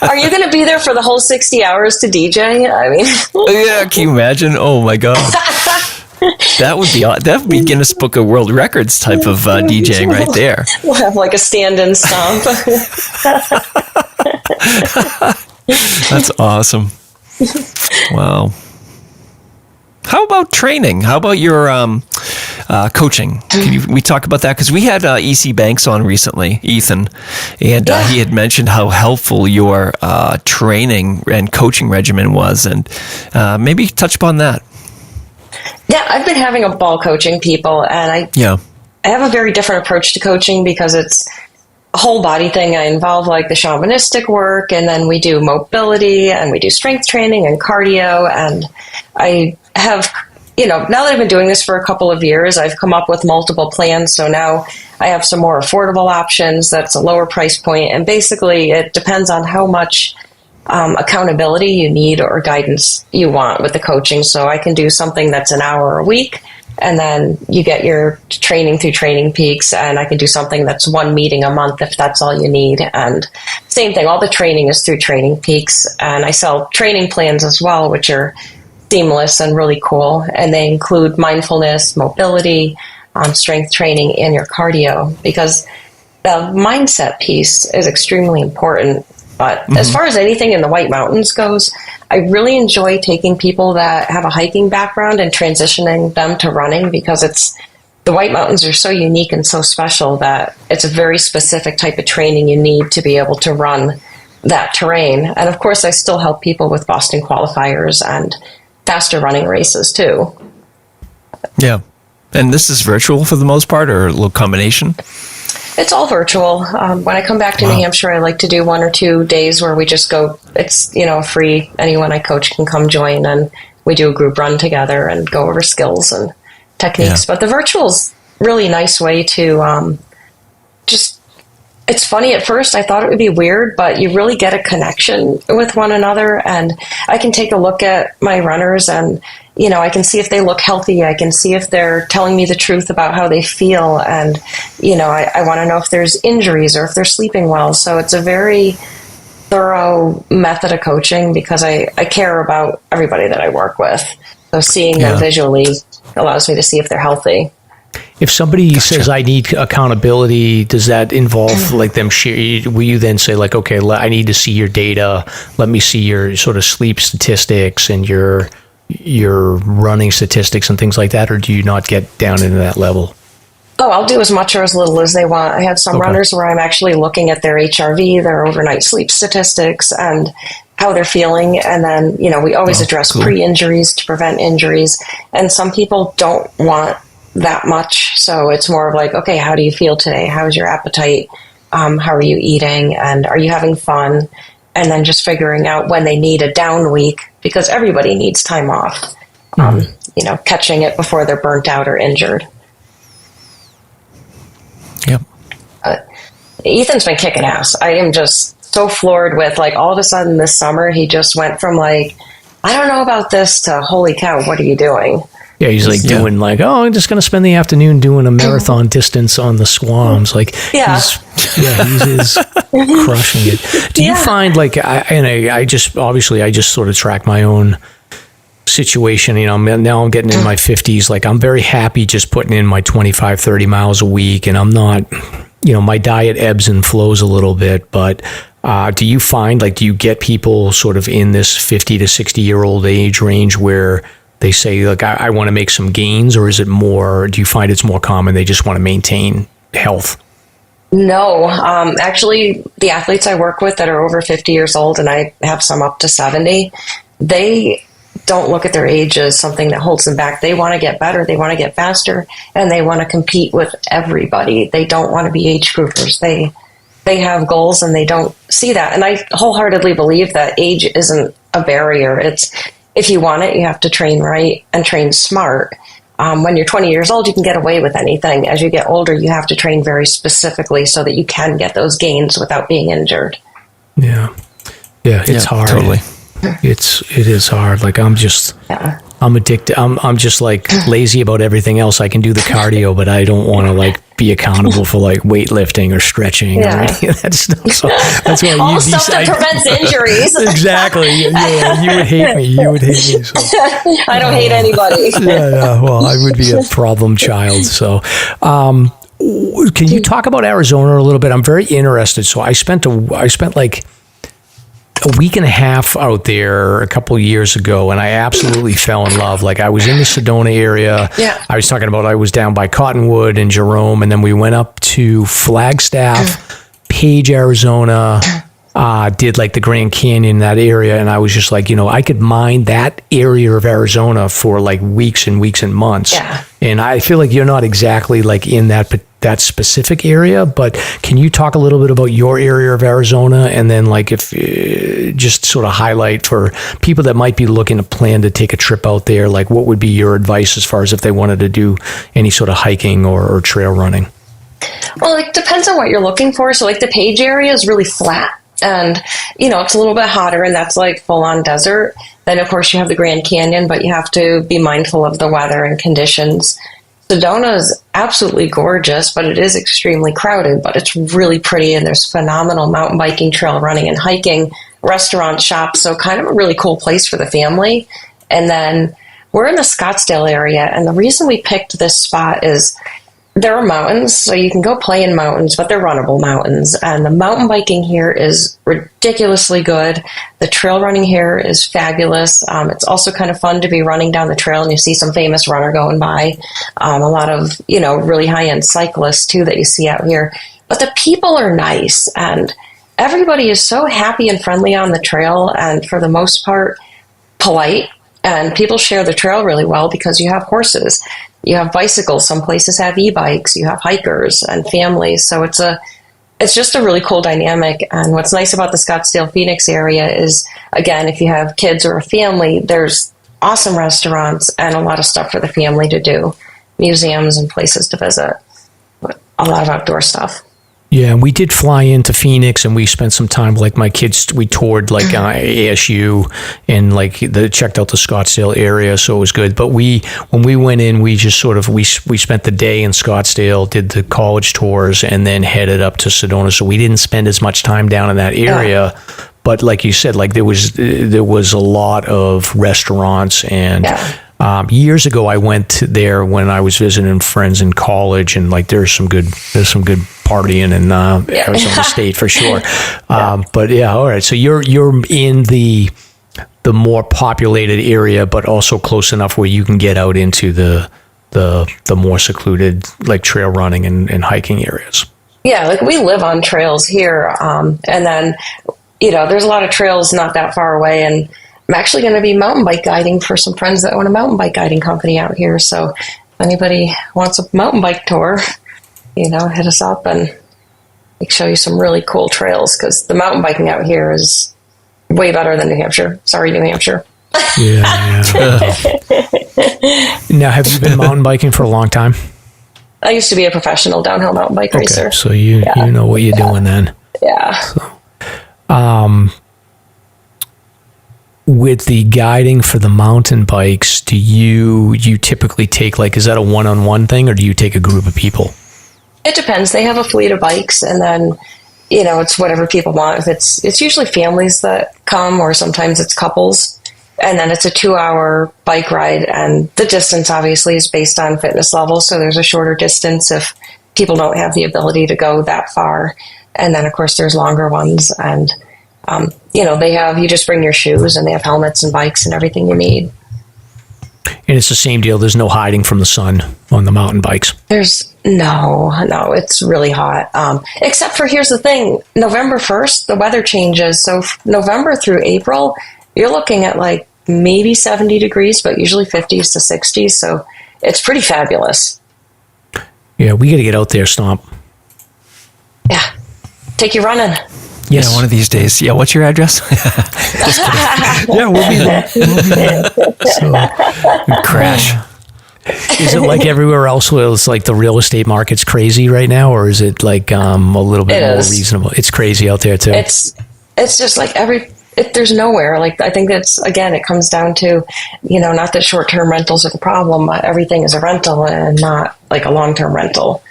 Are you going to be there for the whole 60 hours to DJ? I mean, yeah, can you imagine? Oh my God. That would be Guinness Book of World Records type of DJing right there. We'll have like a stand-in stomp. That's awesome. Wow. How about training? How about your coaching? Can we talk about that? Because we had EC Banks on recently, Ethan, and he had mentioned how helpful your training and coaching regimen was, and maybe touch upon that. Yeah, I've been having a ball coaching people, and I have a very different approach to coaching because it's a whole body thing. I involve like the shamanistic work, and then we do mobility, and we do strength training and cardio, and I have, now that I've been doing this for a couple of years, I've come up with multiple plans. So now I have some more affordable options. That's a lower price point. And basically it depends on how much accountability you need or guidance you want with the coaching. So I can do something that's an hour a week, and then you get your training through Training Peaks, and I can do something that's 1 meeting a month if that's all you need. And same thing, all the training is through Training Peaks, and I sell training plans as well, which are seamless and really cool, and they include mindfulness, mobility, strength training, and your cardio, because the mindset piece is extremely important. But as far as anything in the White Mountains goes, I really enjoy taking people that have a hiking background and transitioning them to running, because the White Mountains are so unique and so special that it's a very specific type of training you need to be able to run that terrain. And of course, I still help people with Boston qualifiers and faster running races too. Yeah. And this is virtual for the most part, or a little combination? It's all virtual. When I come back to New Hampshire, I like to do 1 or 2 days where we just go, it's, free. Anyone I coach can come join, and we do a group run together and go over skills and techniques. But the virtual's really nice way to it's funny. At first I thought it would be weird, but you really get a connection with one another, and I can take a look at my runners, and I can see if they look healthy. I can see if they're telling me the truth about how they feel, and I want to know if there's injuries or if they're sleeping well. So it's a very thorough method of coaching because I care about everybody that I work with. So seeing them visually allows me to see if they're healthy. If somebody says, I need accountability, does that involve like them share? Will you then say like, okay, I need to see your data. Let me see your sort of sleep statistics and your running statistics and things like that? Or do you not get down into that level? Oh, I'll do as much or as little as they want. I have some runners where I'm actually looking at their HRV, their overnight sleep statistics, and how they're feeling. And then, we always address pre-injuries to prevent injuries. And some people don't want that much. So it's more of like, okay, how do you feel today? How's your appetite? How are you eating? And are you having fun? And then just figuring out when they need a down week, because everybody needs time off. Catching it before they're burnt out or injured. Yep. Ethan's been kicking ass. I am just so floored with, like, all of a sudden this summer, he just went from, like, I don't know about this to, holy cow, what are you doing? Yeah, he's like doing like, oh, I'm just going to spend the afternoon doing a marathon distance on the Squams. Like, he's crushing it. Do you find, like, I just sort of track my own situation. Now I'm getting in my 50s. Like, I'm very happy just putting in my 25, 30 miles a week, and I'm not, my diet ebbs and flows a little bit, but do you find, like, do you get people sort of in this 50 to 60-year-old age range where they say, like, I want to make some gains, or is it more, do you find it's more common they just want to maintain health? No, actually, the athletes I work with that are over 50 years old, and I have some up to 70, they don't look at their age as something that holds them back. They want to get better, they want to get faster, and they want to compete with everybody. They don't want to be age groupers. They have goals, and they don't see that. And I wholeheartedly believe that age isn't a barrier. It's, if you want it, you have to train right and train smart. When you're 20 years old, you can get away with anything. As you get older, you have to train very specifically so that you can get those gains without being injured. Yeah, it's hard. Totally. It is hard. Like, I'm addicted. I'm just, like, lazy about everything else. I can do the cardio, but I don't want to, like, be accountable for, like, weightlifting or stretching or any of that stuff. So that's why all stuff that prevents injuries. Exactly. Yeah, you would hate me. So. I don't hate anybody. Well, I would be a problem child. So, can you talk about Arizona a little bit? I'm very interested. So I spent like a week and a half out there a couple of years ago, and I absolutely fell in love. Like, I was in the Sedona area. Yeah. I was talking about, I was down by Cottonwood and Jerome, and then we went up to Flagstaff, Page, Arizona, did like the Grand Canyon, that area, and I was just like, I could mine that area of Arizona for like weeks and weeks and months. Yeah. And I feel like you're not exactly like in that specific area, but can you talk a little bit about your area of Arizona, and then, like, if just sort of highlight for people that might be looking to plan to take a trip out there, like, what would be your advice as far as if they wanted to do any sort of hiking or trail running? Well, it depends on what you're looking for. So, like, the Page area is really flat, and it's a little bit hotter, and that's like full on desert. Then, of course, you have the Grand Canyon, but you have to be mindful of the weather and conditions. Sedona is absolutely gorgeous, but it is extremely crowded, but it's really pretty, and there's phenomenal mountain biking, trail running, and hiking, restaurant, shops, so kind of a really cool place for the family. And then we're in the Scottsdale area, and the reason we picked this spot is there are mountains, so you can go play in mountains, but they're runnable mountains. And the mountain biking here is ridiculously good. The trail running here is fabulous. It's also kind of fun to be running down the trail and you see some famous runner going by. A lot of, really high-end cyclists, too, that you see out here. But the people are nice, and everybody is so happy and friendly on the trail, and for the most part, polite. And people share the trail really well because you have horses. You have bicycles. Some places have e-bikes. You have hikers and families. So it's just a really cool dynamic. And what's nice about the Scottsdale, Phoenix area is, again, if you have kids or a family, there's awesome restaurants and a lot of stuff for the family to do, museums and places to visit, a lot of outdoor stuff. Yeah, and we did fly into Phoenix, and we spent some time, like, my kids, we toured, like, ASU, and, like, checked out the Scottsdale area, so it was good. But when we went in, we just sort of, we spent the day in Scottsdale, did the college tours, and then headed up to Sedona, so we didn't spend as much time down in that area. Yeah. But like you said, like, there was a lot of restaurants, and years ago I went there when I was visiting friends in college, and, like, there's some good partying in Arizona State for sure. But yeah, all right. So you're in the more populated area, but also close enough where you can get out into the more secluded, like, trail running and hiking areas. Yeah, like, we live on trails here, and then there's a lot of trails not that far away, and I'm actually going to be mountain bike guiding for some friends that own a mountain bike guiding company out here. So if anybody wants a mountain bike tour, hit us up and we can show you some really cool trails, because the mountain biking out here is way better than New Hampshire. Sorry, New Hampshire. Yeah. Now, have you been mountain biking for a long time? I used to be a professional downhill mountain bike racer. So you know what you're doing then. Yeah. So, with the guiding for the mountain bikes, do you typically take, like, is that a one-on-one thing, or do you take a group of people? It depends. They have a fleet of bikes, and then, it's whatever people want. It's usually families that come, or sometimes it's couples. And then it's a 2-hour bike ride, and the distance obviously is based on fitness level. So there's a shorter distance if people don't have the ability to go that far. And then of course there's longer ones, and you just bring your shoes, and they have helmets and bikes and everything you need. And it's the same deal. There's no hiding from the sun on the mountain bikes. There's no, it's really hot. Except for, here's the thing, November 1st, the weather changes. So November through April, you're looking at like maybe 70 degrees, but usually 50s to 60s. So it's pretty fabulous. Yeah, we got to get out there, Stomp. Yeah. Take you running. Yes. Yeah, one of these days. Yeah, what's your address? Yeah, we'll be there. So, crash. Is it like everywhere else where it's like the real estate market's crazy right now, or is it like a little bit more reasonable? It's crazy out there too. It's just like there's nowhere. Like, I think that's, again, it comes down to, not that short-term rentals are the problem. Everything is a rental and not like a long-term rental.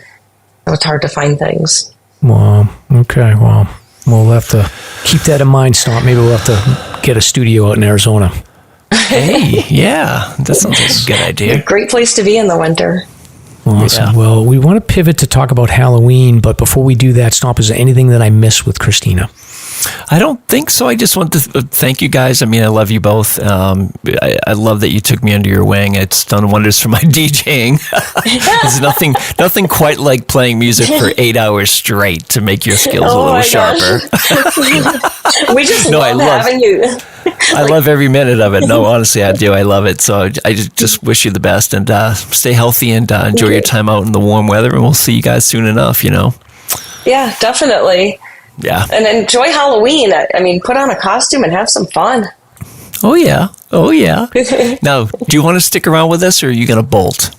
So it's hard to find things. Well, okay. Well, we'll have to keep that in mind, Stomp. Maybe we'll have to get a studio out in Arizona. Hey, yeah. That sounds like a good idea. A great place to be in the winter. Awesome. Yeah. Well, we want to pivot to talk about Halloween, but before we do that, Stomp, is there anything that I missed with Kristina? I don't think so. I just want to thank you guys. I mean, I love you both. I love that you took me under your wing. It's done wonders for my DJing. There's nothing quite like playing music for 8 hours straight to make your skills a little sharper. We just love having you. I love every minute of it. No, honestly, I do. I love it. So I just wish you the best, and stay healthy, and enjoy your time out in the warm weather, and we'll see you guys soon enough, Yeah, definitely. Yeah. And enjoy Halloween. I mean, put on a costume and have some fun. Oh, yeah. Now, do you want to stick around with us, or are you going to bolt?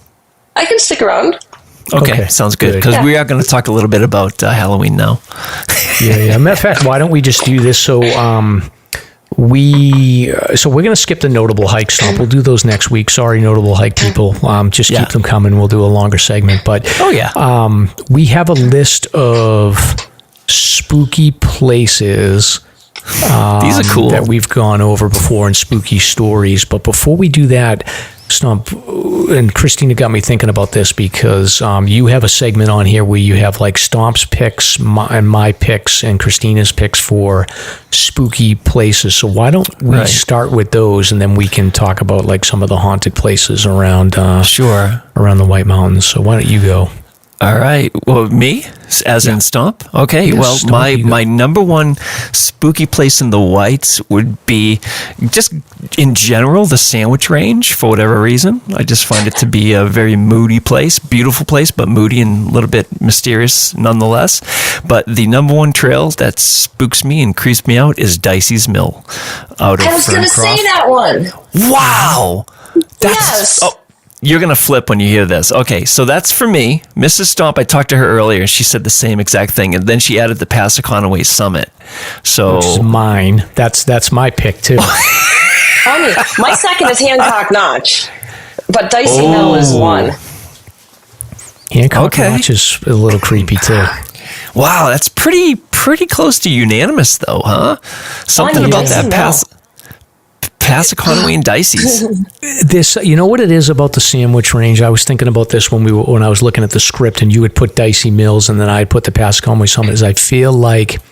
I can stick around. Okay, sounds good. Because we are going to talk a little bit about Halloween now. Yeah. Matter of fact, why don't we just do this? So, we're going to skip the notable hike, Stomp. We'll do those next week. Sorry, notable hike people. Just keep them coming. We'll do a longer segment. But we have a list of spooky places these are cool that we've gone over before, and spooky stories. But before we do that, Stomp, and Kristina got me thinking about this, because you have a segment on here where you have like Stomp's picks and my picks and Kristina's picks for spooky places. So why don't we start with those, and then we can talk about like some of the haunted places around around the White Mountains. So why don't you go? All right. Well, me, as in Stomp? Okay. Yes, well, Stomp, my number one spooky place in the Whites would be, just in general, the Sandwich Range, for whatever reason. I just find it to be a very moody place, beautiful place, but moody and a little bit mysterious nonetheless. But the number one trail that spooks me and creeps me out is Dicey's Mill out of I was going to say that one. Wow. Yes. You're going to flip when you hear this. Okay, so that's for me. Mrs. Stomp, I talked to her earlier, and she said the same exact thing. And then she added the Passaconaway Summit. So which is mine. That's my pick, too. Funny. My second is Hancock Notch, but Dicey Mill is one. Hancock Notch is a little creepy, too. Wow, that's pretty close to unanimous, though, huh? Something about that Passaconaway and Dicey's. This, you know what it is about the Sandwich Range? I was thinking about this when I was looking at the script, and you would put Dicey Mills, and then I'd put the Passaconaway Summit. Is I feel like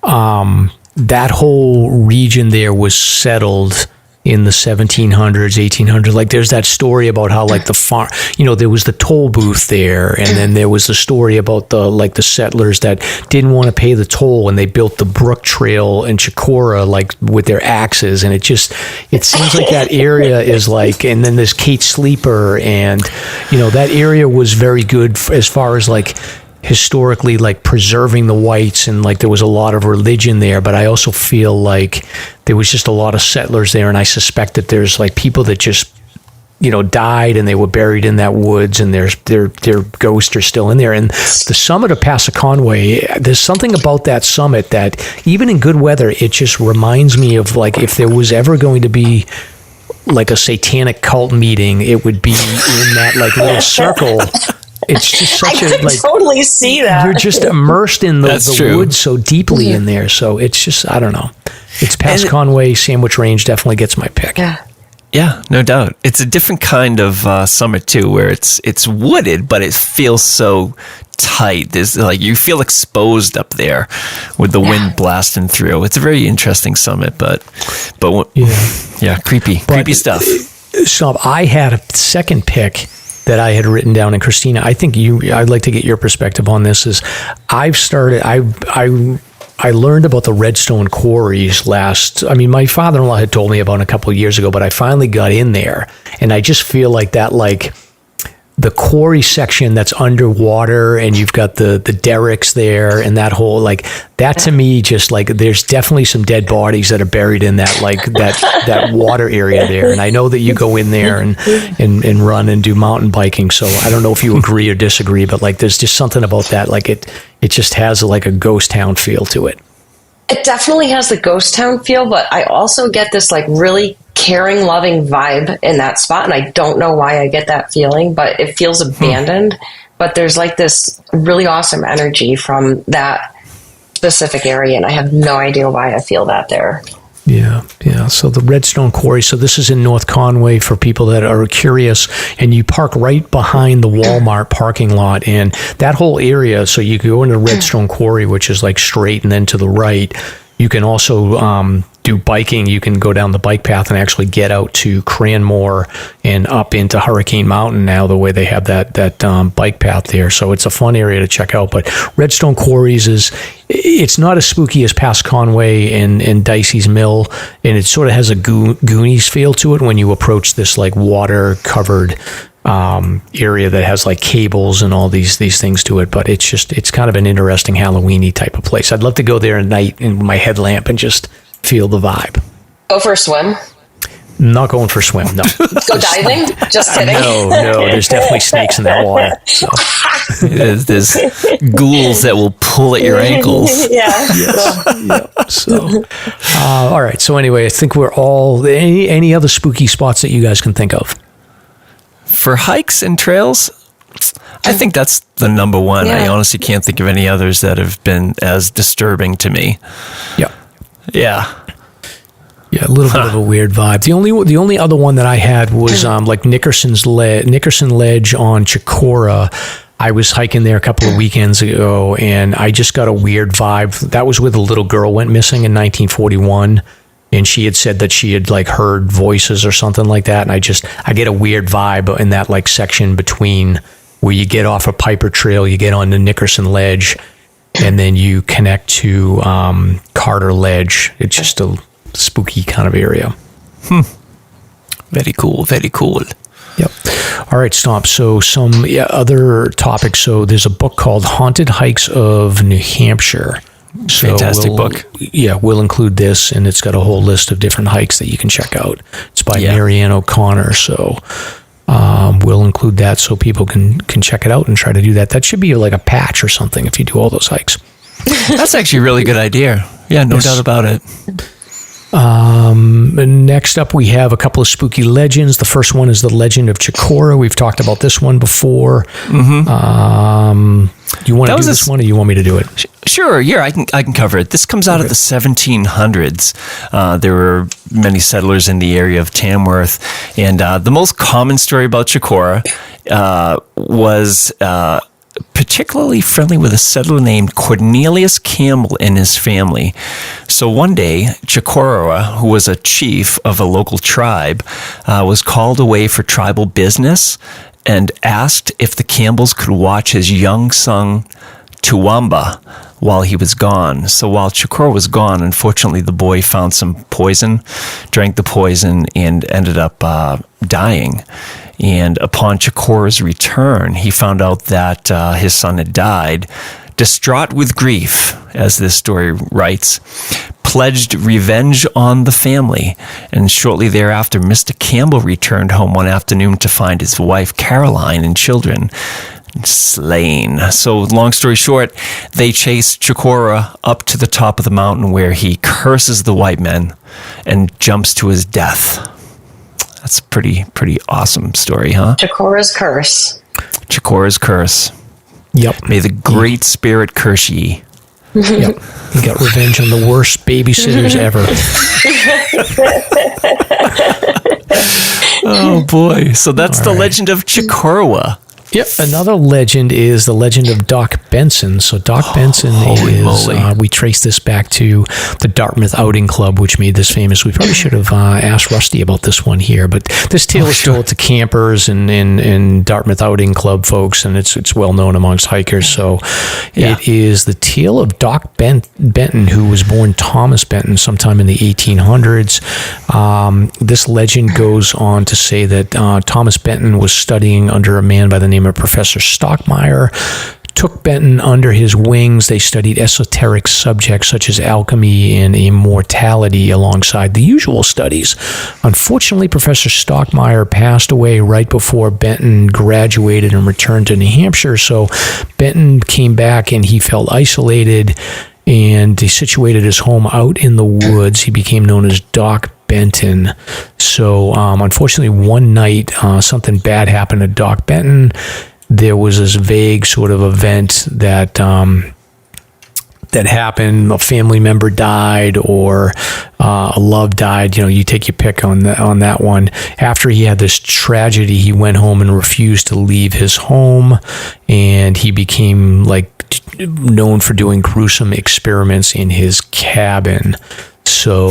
that whole region there was settled in the 1700s, 1800s. Like, there's that story about how, like, the farm, there was the toll booth there, and then there was the story about the settlers that didn't want to pay the toll, and they built the Brook Trail in Chicora, like, with their axes, and it seems like that area is like, and then there's Kate Sleeper, and, that area was very good as far as, like, historically like preserving the whites, and like there was a lot of religion there, but I also feel like there was just a lot of settlers there, and I suspect that there's like people that just, you know, died and they were buried in that woods, and their ghosts are still in there. And the summit of Passaconaway, there's something about that summit that even in good weather, it just reminds me of like if there was ever going to be like a satanic cult meeting, it would be in that like little circle. It's just such I could totally see that. You're just immersed in the woods so deeply in there. So it's just, I don't know. It's Passaconaway, Sandwich Range definitely gets my pick. Yeah, no doubt. It's a different kind of summit too, where it's wooded, but it feels so tight. There's like you feel exposed up there with the wind blasting through. It's a very interesting summit, but creepy stuff. So I had a second pick that I had written down, and Kristina, I think I'd like to get your perspective on this. Is I learned about the Redstone quarries my father-in-law had told me about it a couple of years ago, but I finally got in there, and I just feel like that, like the quarry section that's underwater, and you've got the derricks there, and that whole, like, that to me, just like, there's definitely some dead bodies that are buried in that, like, that water area there. And I know that you go in there and run and do mountain biking, so I don't know if you agree or disagree, but like, there's just something about that, like, it just has like a ghost town feel to it. It definitely has the ghost town feel, but I also get this like really caring, loving vibe in that spot. And I don't know why I get that feeling, but it feels abandoned. But there's like this really awesome energy from that specific area. And I have no idea why I feel that there. Yeah. So the Redstone Quarry. So this is in North Conway for people that are curious, and you park right behind the Walmart parking lot, and that whole area. So you go into Redstone Quarry, which is like straight, and then to the right, you can also do biking. You can go down the bike path and actually get out to Cranmore and up into Hurricane Mountain now, the way they have that bike path there. So it's a fun area to check out. But Redstone Quarries it's not as spooky as Passaconaway and Dicey's Mill, and it sort of has a Goonies feel to it when you approach this like water-covered area that has like cables and all these things to it. But it's kind of an interesting Halloween-y type of place. I'd love to go there at night in my headlamp and just feel the vibe. Go for a swim? Not going for a swim, no. Go diving? Just kidding. No, there's definitely snakes in that water. So. There's ghouls that will pull at your ankles. So, all right. So anyway, I think we're all, any other spooky spots that you guys can think of? For hikes and trails, I think that's the number one. I honestly can't think of any others that have been as disturbing to me. Yeah, a little bit of a weird vibe. The only other one that I had was like Nickerson Ledge on Chicora. I was hiking there a couple of weekends ago, and I just got a weird vibe. That was where the little girl went missing in 1941, and she had said that she had like heard voices or something like that. And I get a weird vibe in that like section between where you get off a Piper Trail, you get on the Nickerson Ledge, and then you connect to Carter Ledge. It's just a spooky kind of area. Very cool. Yep. All right, Stomp. So some other topics. So there's a book called Haunted Hikes of New Hampshire. So fantastic book. Yeah, we'll include this, and it's got a whole list of different hikes that you can check out. It's by Marianne O'Connor. So we'll include that so people can check it out and try to do that. That should be like a patch or something if you do all those hikes. That's actually a really good idea. Yeah, no doubt about it. Next up, we have a couple of spooky legends. The first one is the Legend of Chicora. We've talked about this one before. You want to do this one, or you want me to do it? Sure. Yeah, I can cover it. This comes out of the 1700s. There were many settlers in the area of Tamworth, and the most common story about Chicora was particularly friendly with a settler named Cornelius Campbell and his family. So one day, Chicora, who was a chief of a local tribe, was called away for tribal business and asked if the Campbells could watch his young son, Toowoomba, while he was gone. So while Chicora was gone, unfortunately, the boy found some poison, drank the poison, and ended up dying. And upon Chikora's return, he found out that his son had died. Distraught with grief, as this story writes, pledged revenge on the family. And shortly thereafter, Mr. Campbell returned home one afternoon to find his wife, Caroline, and children slain. So long story short, they chase Chikora up to the top of the mountain where he curses the white men and jumps to his death. That's a pretty awesome story, huh? Chikora's curse. Chikora's curse. Yep. May the great spirit curse ye. Yep. He got revenge on the worst babysitters ever. Oh boy. So that's the legend of Chikora. Yep. Another legend is the legend of Doc Benson. So Doc Benson is, we trace this back to the Dartmouth Outing Club, which made this famous. We probably should have asked Rusty about this one here, but this tale is told to campers and Dartmouth Outing Club folks, and it's well known amongst hikers. So it is the tale of Doc Benton, who was born Thomas Benton sometime in the 1800s. This legend goes on to say that Thomas Benton was studying under a man by the name of Professor Stockmeyer, took Benton under his wings. They studied esoteric subjects such as alchemy and immortality alongside the usual studies. Unfortunately, Professor Stockmeyer passed away right before Benton graduated and returned to New Hampshire. So Benton came back and he felt isolated, and he situated his home out in the woods. He became known as Doc Benton. So unfortunately, one night something bad happened to Doc Benton. There was this vague sort of event that happened. A family member died, or a love died. You know, you take your pick on that one. After he had this tragedy, he went home and refused to leave his home, and he became known for doing gruesome experiments in his cabin. So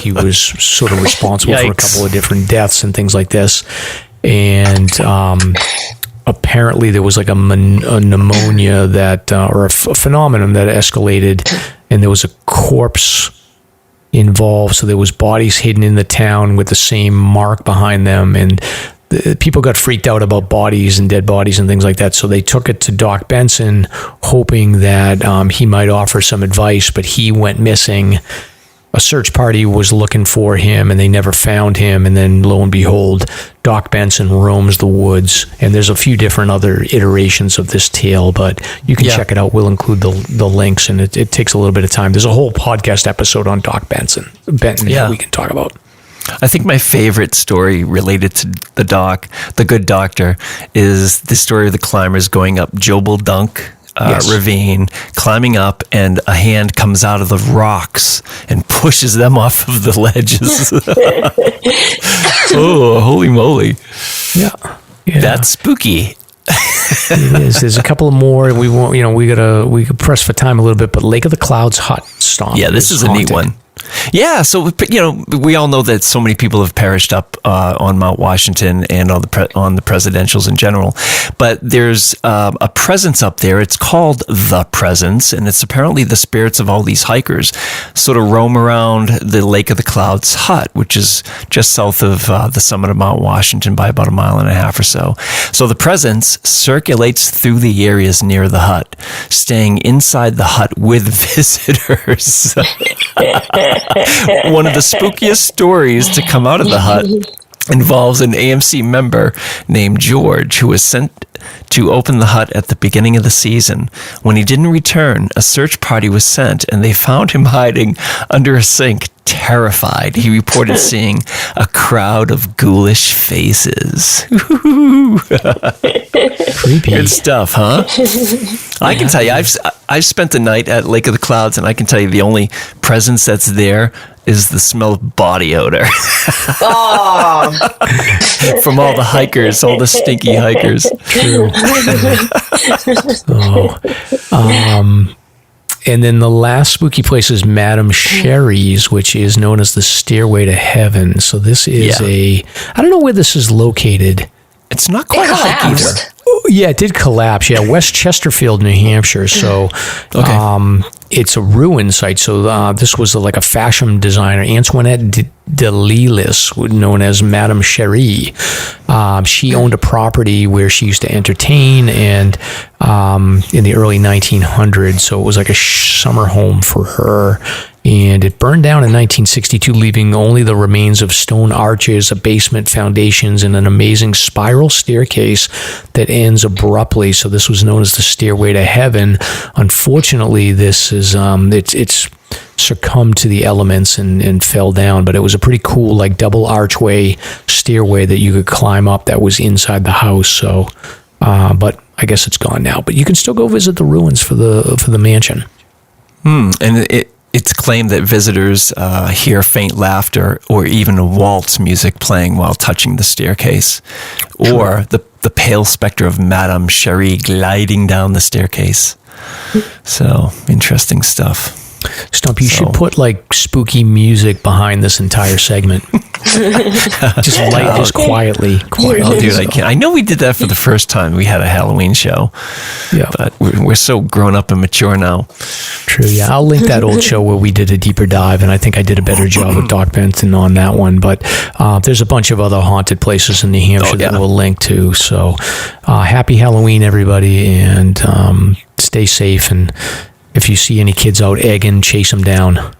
he was sort of responsible for a couple of different deaths and things like this. And apparently there was like a pneumonia that, or a phenomenon that escalated, and there was a corpse involved. So there was bodies hidden in the town with the same mark behind them, and people got freaked out about bodies and dead bodies and things like that. So they took it to Doc Benson, hoping that he might offer some advice, but he went missing. A search party was looking for him, and they never found him. And then, lo and behold, Doc Benson roams the woods. And there's a few different other iterations of this tale, but you can check it out. We'll include the links, and it takes a little bit of time. There's a whole podcast episode on Doc Benton that we can talk about. I think my favorite story related to the good doctor, is the story of the climbers going up Jobel Dunk ravine, climbing up, and a hand comes out of the rocks and pushes them off of the ledges. Oh, holy moly. Yeah. That's spooky. It is. There's a couple more. We won't, we could press for time a little bit, but Lake of the Clouds hut stomp. Yeah, this is a neat one. Yeah, so we all know that so many people have perished up on Mount Washington and on the presidentials in general, but there's a presence up there. It's called the Presence, and it's apparently the spirits of all these hikers sort of roam around the Lake of the Clouds hut, which is just south of the summit of Mount Washington by about 1.5 miles or so. So the Presence circulates through the areas near the hut, staying inside the hut with visitors. One of the spookiest stories to come out of the hut involves an AMC member named George, who was sent to open the hut at the beginning of the season. When he didn't return, a search party was sent, and they found him hiding under a sink, terrified. He reported seeing a crowd of ghoulish faces. Creepy. Good stuff, huh? I can tell you, I've spent the night at Lake of the Clouds, and I can tell you the only presence that's there is the smell of body odor. From all the hikers, all the stinky hikers. True. And then the last spooky place is Madame Sherry's, which is known as the Stairway to Heaven. So this is I don't know where this is located. It's not quite a hike either. Oh, yeah, it did collapse. Yeah, West Chesterfield, New Hampshire. So it's a ruin site. So this was like a fashion designer, Antoinette de Lillis, known as Madame Cherie. She owned a property where she used to entertain, and in the early 1900s, so it was like a summer home for her. And it burned down in 1962, leaving only the remains of stone arches, a basement foundations, and an amazing spiral staircase that ends abruptly. So this was known as the Stairway to Heaven. Unfortunately, this is it's succumbed to the elements and fell down, but it was a pretty cool like double archway stairway that you could climb up that was inside the house. So, but I guess it's gone now. But you can still go visit the ruins for the mansion. And it's claimed that visitors hear faint laughter or even waltz music playing while touching the staircase, or the pale specter of Madame Cherie gliding down the staircase. So, interesting stuff. Stump, you should put like spooky music behind this entire segment. just quietly. I'll do what I can. I know we did that for the first time. We had a Halloween show. Yeah. But we're so grown up and mature now. True, yeah. I'll link that old show where we did a deeper dive, and I think I did a better job with Doc Benton on that one. But there's a bunch of other haunted places in New Hampshire that we'll link to. So happy Halloween, everybody, and stay safe. And if you see any kids out egging, chase them down.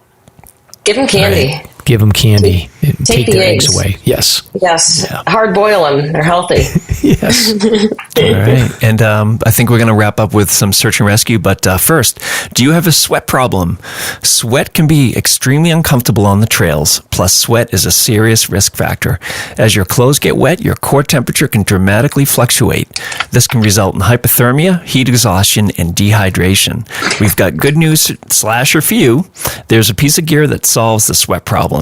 Give them candy. Right. Give them candy. Take the their eggs away. Yes. Yes. Yeah. Hard boil them. They're healthy. Yes. All right. And I think we're going to wrap up with some search and rescue. But first, do you have a sweat problem? Sweat can be extremely uncomfortable on the trails. Plus, sweat is a serious risk factor. As your clothes get wet, your core temperature can dramatically fluctuate. This can result in hypothermia, heat exhaustion, and dehydration. We've got good news, SLASR, for you. There's a piece of gear that solves the sweat problem.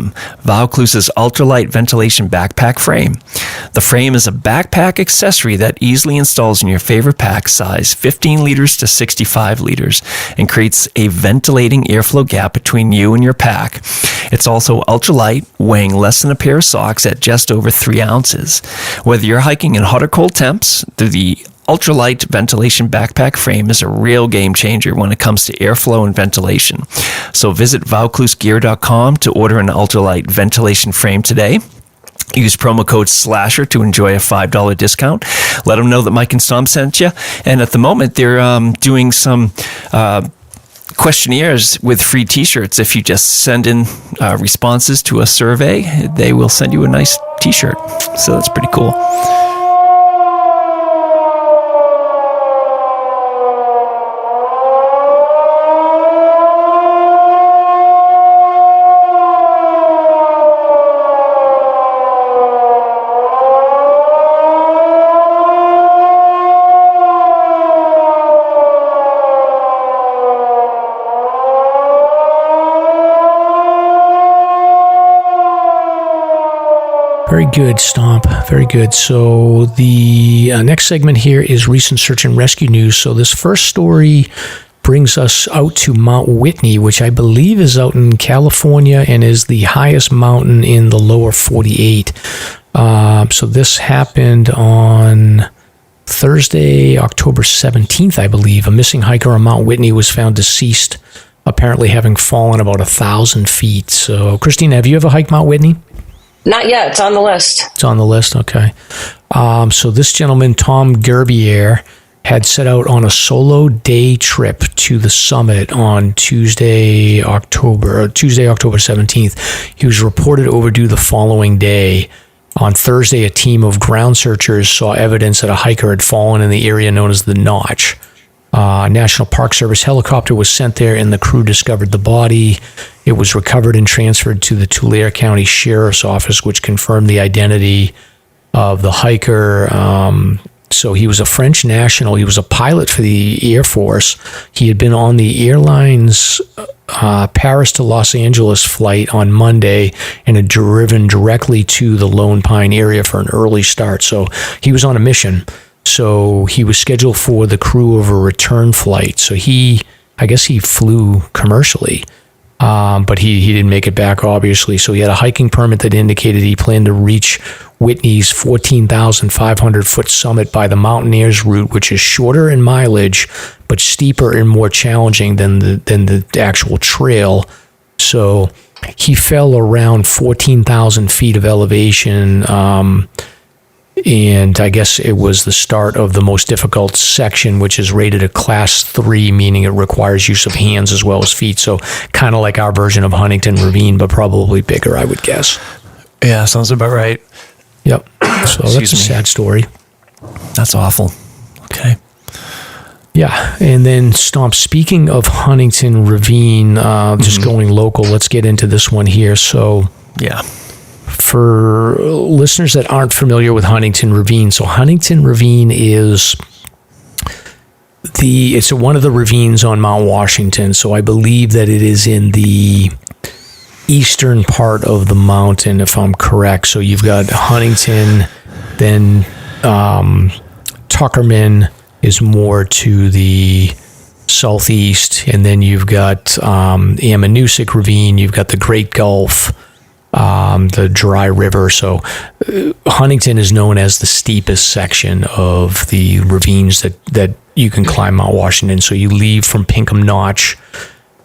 Vaucluse's ultralight ventilation backpack frame. The frame is a backpack accessory that easily installs in your favorite pack size, 15 liters to 65 liters, and creates a ventilating airflow gap between you and your pack. It's also ultralight, weighing less than a pair of socks at just over 3 ounces. Whether you're hiking in hot or cold temps, the ultralight ventilation backpack frame is a real game changer when it comes to airflow and ventilation. So visit VaucluseGear.com to order an ultralight ventilation frame today. Use promo code SLASR to enjoy a $5 discount. Let them know that Mike and Sam sent you. And at the moment, they're doing some questionnaires with free t-shirts. If you just send in responses to a survey, they will send you a nice t-shirt. So that's pretty cool. Very good, Stomp. Very good. So the next segment here is recent search and rescue news. So this first story brings us out to Mount Whitney, which I believe is out in California and is the highest mountain in the lower 48. So this happened on Thursday, October 17th, I believe. A missing hiker on Mount Whitney was found deceased, apparently having fallen about 1,000 feet. So, Kristina, have you ever hiked Mount Whitney? Not yet. It's on the list. It's on the list, okay. So this gentleman, Tom Gerbier, had set out on a solo day trip to the summit on Tuesday, October 17th. He was reported overdue the following day. On Thursday, a team of ground searchers saw evidence that a hiker had fallen in the area known as the Notch. National Park Service helicopter was sent there, and the crew discovered the body. It was recovered and transferred to the Tulare County Sheriff's Office, which confirmed the identity of the hiker. So he was a French national. He was a pilot for the Air Force. He had been on the airline's Paris to Los Angeles flight on Monday and had driven directly to the Lone Pine area for an early start. So he was on a mission. So he was scheduled for the crew of a return flight. So I guess he flew commercially, but he didn't make it back, obviously. So he had a hiking permit that indicated he planned to reach Whitney's 14,500-foot summit by the Mountaineers route, which is shorter in mileage, but steeper and more challenging than the actual trail. So he fell around 14,000 feet of elevation, and I guess it was the start of the most difficult section, which is rated a Class 3, meaning it requires use of hands as well as feet. So kind of like our version of Huntington Ravine, but probably bigger, I would guess. Yeah, sounds about right. Yep. So that's a sad story. That's awful. Okay. Yeah. And then, Stomp, speaking of Huntington Ravine, just going local, let's get into this one here. So, yeah. For listeners that aren't familiar with Huntington Ravine, so Huntington Ravine is it's one of the ravines on Mount Washington. So I believe that it is in the eastern part of the mountain, if I'm correct. So you've got Huntington, then Tuckerman is more to the southeast, and then you've got Ammonoosuc Ravine, you've got the Great Gulf, the Dry River. So Huntington is known as the steepest section of the ravines that you can climb Mount Washington. So you leave from Pinkham Notch,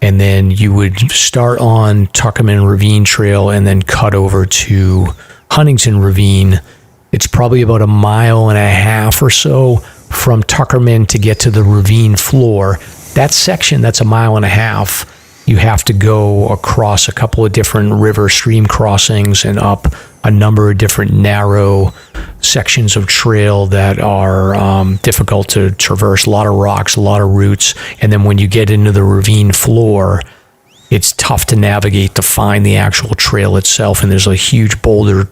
and then you would start on Tuckerman Ravine Trail and then cut over to Huntington Ravine. It's probably about 1.5 miles or so from Tuckerman to get to the ravine floor. That section, that's 1.5 miles. You have to go across a couple of different river stream crossings and up a number of different narrow sections of trail that are difficult to traverse. A lot of rocks, a lot of roots. And then when you get into the ravine floor, it's tough to navigate to find the actual trail itself. And there's a huge boulder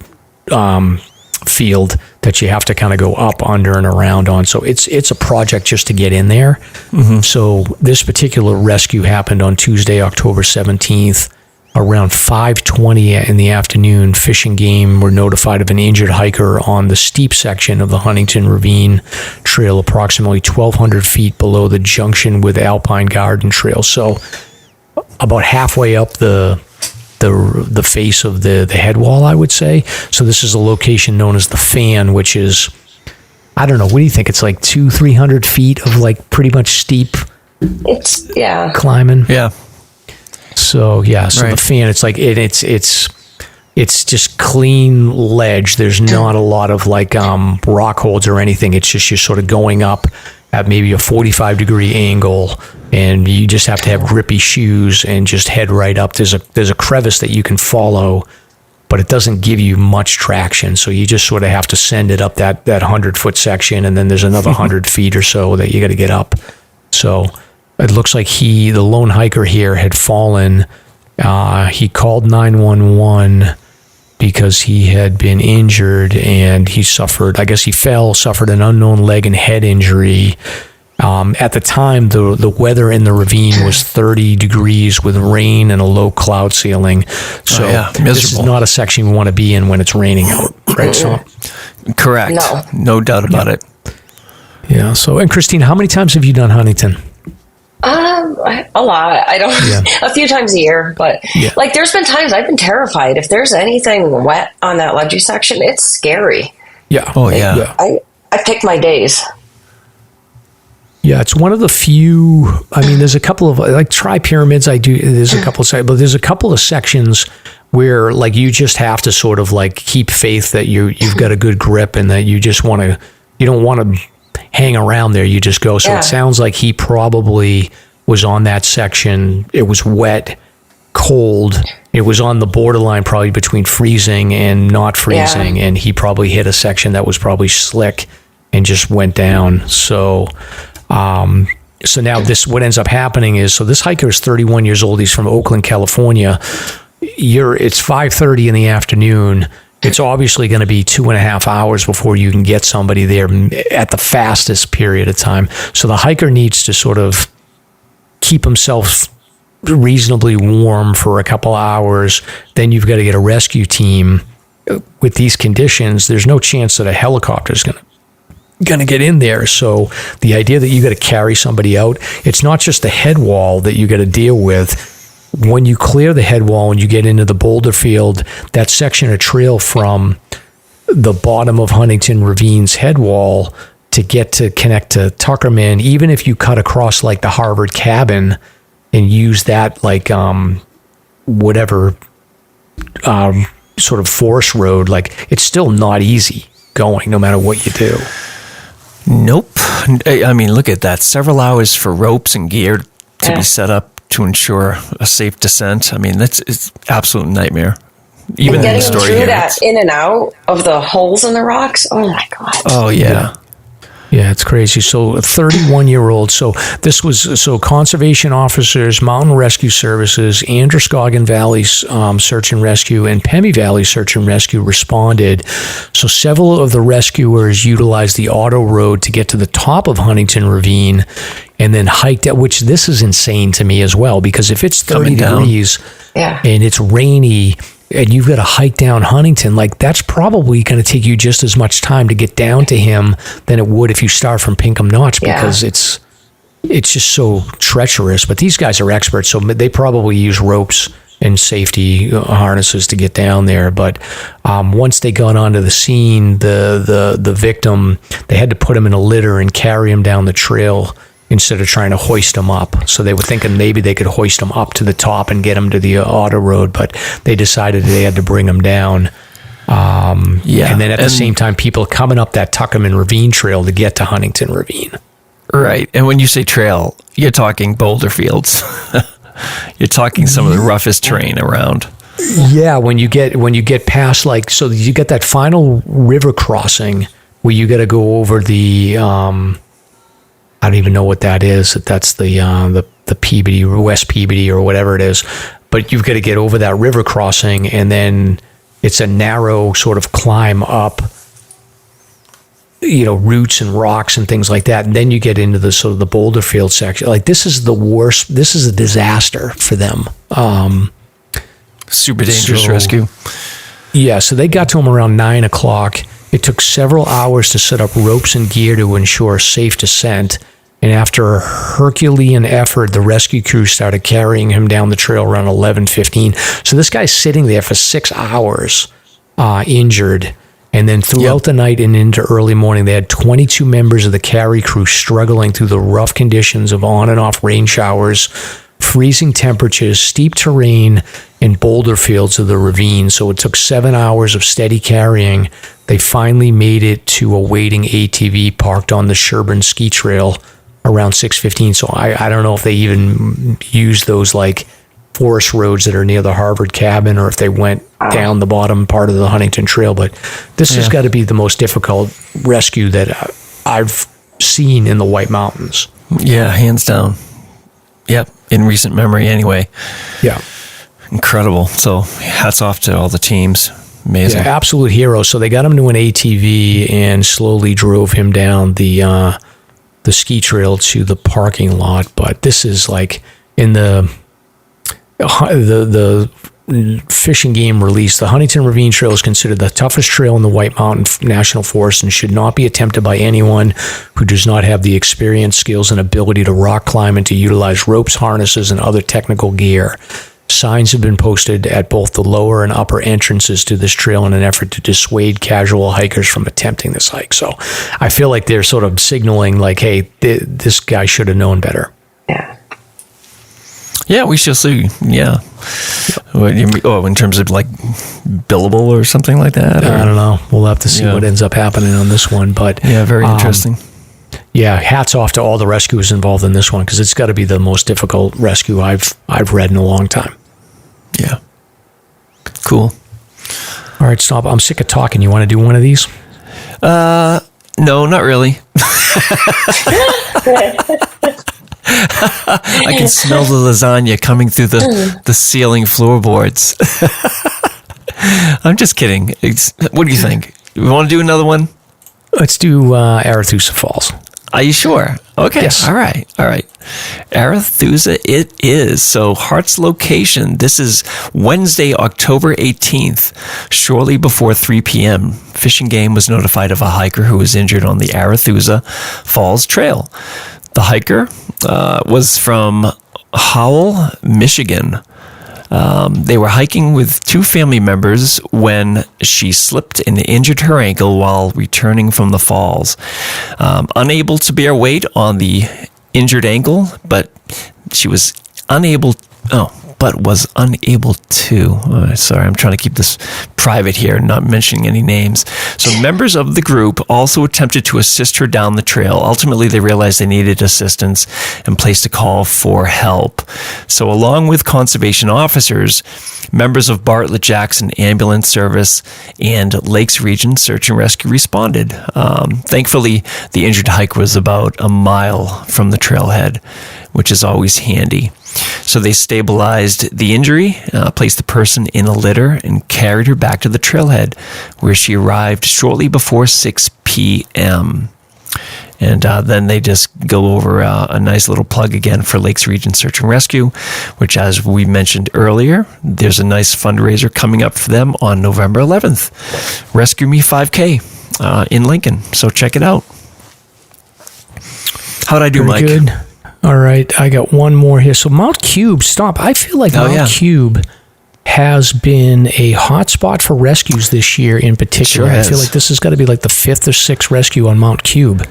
field that you have to kind of go up, under, and around on. So it's a project just to get in there. Mm-hmm. So this particular rescue happened on Tuesday, October 17th, around 5:20 in the afternoon. Fish and Game were notified of an injured hiker on the steep section of the Huntington Ravine Trail, approximately 1,200 feet below the junction with Alpine Garden Trail. So about halfway up the face of the head wall, I would say. So this is a location known as the Fan, which is, I don't know, what do you think? It's like 200-300 feet of like pretty much steep climbing. Yeah. So right. The Fan, it's like it's just clean ledge. There's not a lot of like rock holds or anything. It's just you're sort of going up at maybe a 45-degree angle, and you just have to have grippy shoes and just head right up. There's a crevice that you can follow, but it doesn't give you much traction. So you just sort of have to send it up that 100-foot section, and then there's another 100 feet or so that you got to get up. So it looks like the lone hiker here had fallen. He called 911 because he had been injured, and he suffered an unknown leg and head injury. At the time, the weather in the ravine was 30 degrees with rain and a low cloud ceiling. So this is not a section you want to be in when it's raining out, right? So, correct. No doubt about it. Yeah. So, and Kristina, how many times have you done Huntington? A lot. I don't. A few times a year, but like there's been times I've been terrified. If there's anything wet on that ledgy section, it's scary. Yeah. Oh yeah. I pick my days. Yeah, it's one of the few. I mean, there's a couple of like tri-pyramids. There's a couple of, but there's a couple of sections where like you just have to sort of like keep faith that you've got a good grip and that you don't want to hang around there. You just go. So it sounds like he probably was on that section. It was wet, cold. It was on the borderline probably between freezing and not freezing. And he probably hit a section that was probably slick and just went down. So now what ends up happening is, so this hiker is 31 years old. He's from Oakland, California. It's 5:30 in the afternoon. It's obviously going to be 2.5 hours before you can get somebody there at the fastest period of time. So the hiker needs to sort of keep himself reasonably warm for a couple hours. Then you've got to get a rescue team. With these conditions, there's no chance that a helicopter is going to get in there. So the idea that you got to carry somebody out, it's not just the head wall that you got to deal with. When you clear the head wall and you get into the boulder field, that section of trail from the bottom of Huntington Ravine's head wall to connect to Tuckerman, even if you cut across like the Harvard cabin and use that like whatever sort of forest road, like it's still not easy going no matter what you do. Nope. I mean, look at that. Several hours for ropes and gear to be set up to ensure a safe descent. I mean, it's absolute nightmare. Even and in the getting story through here, that in and out of the holes in the rocks. Oh my God. Oh yeah. Yeah, it's crazy. So a 31-year-old. So conservation officers, Mountain Rescue Services, Androscoggin Valley Search and Rescue, and Pemi Valley Search and Rescue responded. So several of the rescuers utilized the auto road to get to the top of Huntington Ravine and then hiked out, which this is insane to me as well, because if it's 30 degrees and it's rainy, and you've got to hike down Huntington, like that's probably going to take you just as much time to get down to him than it would if you start from Pinkham Notch, because it's just so treacherous. But these guys are experts, so they probably use ropes and safety harnesses to get down there. But once they got onto the scene, the victim, they had to put him in a litter and carry him down the trail instead of trying to hoist him up. So they were thinking maybe they could hoist him up to the top and get him to the auto road, but they decided they had to bring him down. And then at the same time, people coming up that Tuckerman Ravine trail to get to Huntington Ravine. Right. And when you say trail, you're talking boulder fields. You're talking some of the roughest terrain around. Yeah, when you get past, like, so you get that final river crossing where you got to go over the I don't even know what that is. That's the Peabody, West Peabody, or whatever it is. But you've got to get over that river crossing, and then it's a narrow sort of climb up, roots and rocks and things like that. And then you get into the sort of the boulder field section. Like, this is the worst. This is a disaster for them. Super dangerous rescue. Yeah, so they got to him around 9 o'clock. It took several hours to set up ropes and gear to ensure safe descent. And after a Herculean effort, the rescue crew started carrying him down the trail around 11:15. So this guy's sitting there for 6 hours, injured. And then throughout the night and into early morning, they had 22 members of the carry crew struggling through the rough conditions of on and off rain showers, freezing temperatures, steep terrain, and boulder fields of the ravine. So it took 7 hours of steady carrying. They finally made it to a waiting ATV parked on the Sherburne ski trail around 6:15. So I don't know if they even used those like forest roads that are near the Harvard cabin, or if they went down the bottom part of the Huntington Trail. But this has got to be the most difficult rescue that I've seen in the White Mountains. Yeah, hands down. Yep, in recent memory anyway. Yeah. Incredible. So hats off to all the teams. Amazing. Yeah, absolute hero. So they got him to an ATV and slowly drove him down the ski trail to the parking lot. But this is like in the Fish and Game release, the Huntington Ravine Trail is considered the toughest trail in the White Mountain National Forest and should not be attempted by anyone who does not have the experience, skills, and ability to rock climb and to utilize ropes, harnesses, and other technical gear. Signs have been posted at both the lower and upper entrances to this trail in an effort to dissuade casual hikers from attempting this hike. So I feel like they're sort of signaling like, hey, this guy should have known better. Yeah. Yeah, we shall see. Yeah. Oh, in terms of like billable or something like that? Or? I don't know. We'll have to see what ends up happening on this one. But yeah, very interesting. Yeah, hats off to all the rescuers involved in this one, because it's got to be the most difficult rescue I've read in a long time. Yeah. Cool. All right, stop. I'm sick of talking. You want to do one of these? No, not really. I can smell the lasagna coming through the ceiling floorboards. I'm just kidding. What do you think? You want to do another one? Let's do Arethusa Falls. Are you sure? Okay. Yes. All right. Arethusa it is. So Hart's location, this is Wednesday, October 18th, shortly before 3 p.m. Fish and Game was notified of a hiker who was injured on the Arethusa Falls Trail. The hiker was from Howell, Michigan. They were hiking with two family members when she slipped and injured her ankle while returning from the falls. Unable to bear weight on the injured ankle, but was unable to. Sorry, I'm trying to keep this private here, not mentioning any names. So members of the group also attempted to assist her down the trail. Ultimately, they realized they needed assistance and placed a call for help. So along with conservation officers, members of Bartlett Jackson Ambulance Service and Lakes Region Search and Rescue responded. Thankfully, the injured hiker was about a mile from the trailhead, which is always handy. So they stabilized the injury, placed the person in a litter, and carried her back to the trailhead, where she arrived shortly before 6 p.m. And then they just go over a nice little plug again for Lakes Region Search and Rescue, which, as we mentioned earlier, there's a nice fundraiser coming up for them on November 11th. Rescue Me 5K in Lincoln. So check it out. How'd I do, Mike? Good. All right, I got one more here. So Mount Cube, stop. I feel like Mount Cube has been a hot spot for rescues this year in particular. Sure I feel like this has got to be like the 5th or 6th rescue on Mount Cube.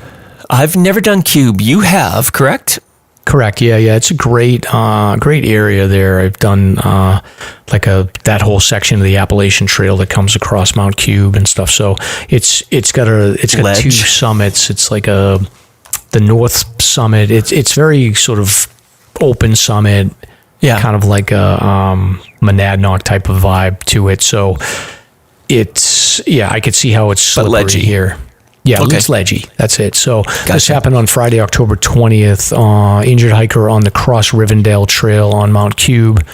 I've never done Cube. You have, correct? Correct. Yeah. It's a great area there. I've done that whole section of the Appalachian Trail that comes across Mount Cube and stuff. So it's got two summits. It's like the North Summit. It's very sort of open summit. Yeah. Kind of like a Monadnock type of vibe to it. So I could see how it's slippery here. Yeah, okay. It's ledgy. That's it. So This happened on Friday, October 20th. Injured hiker on the Cross Rivendell Trail on Mount Cube.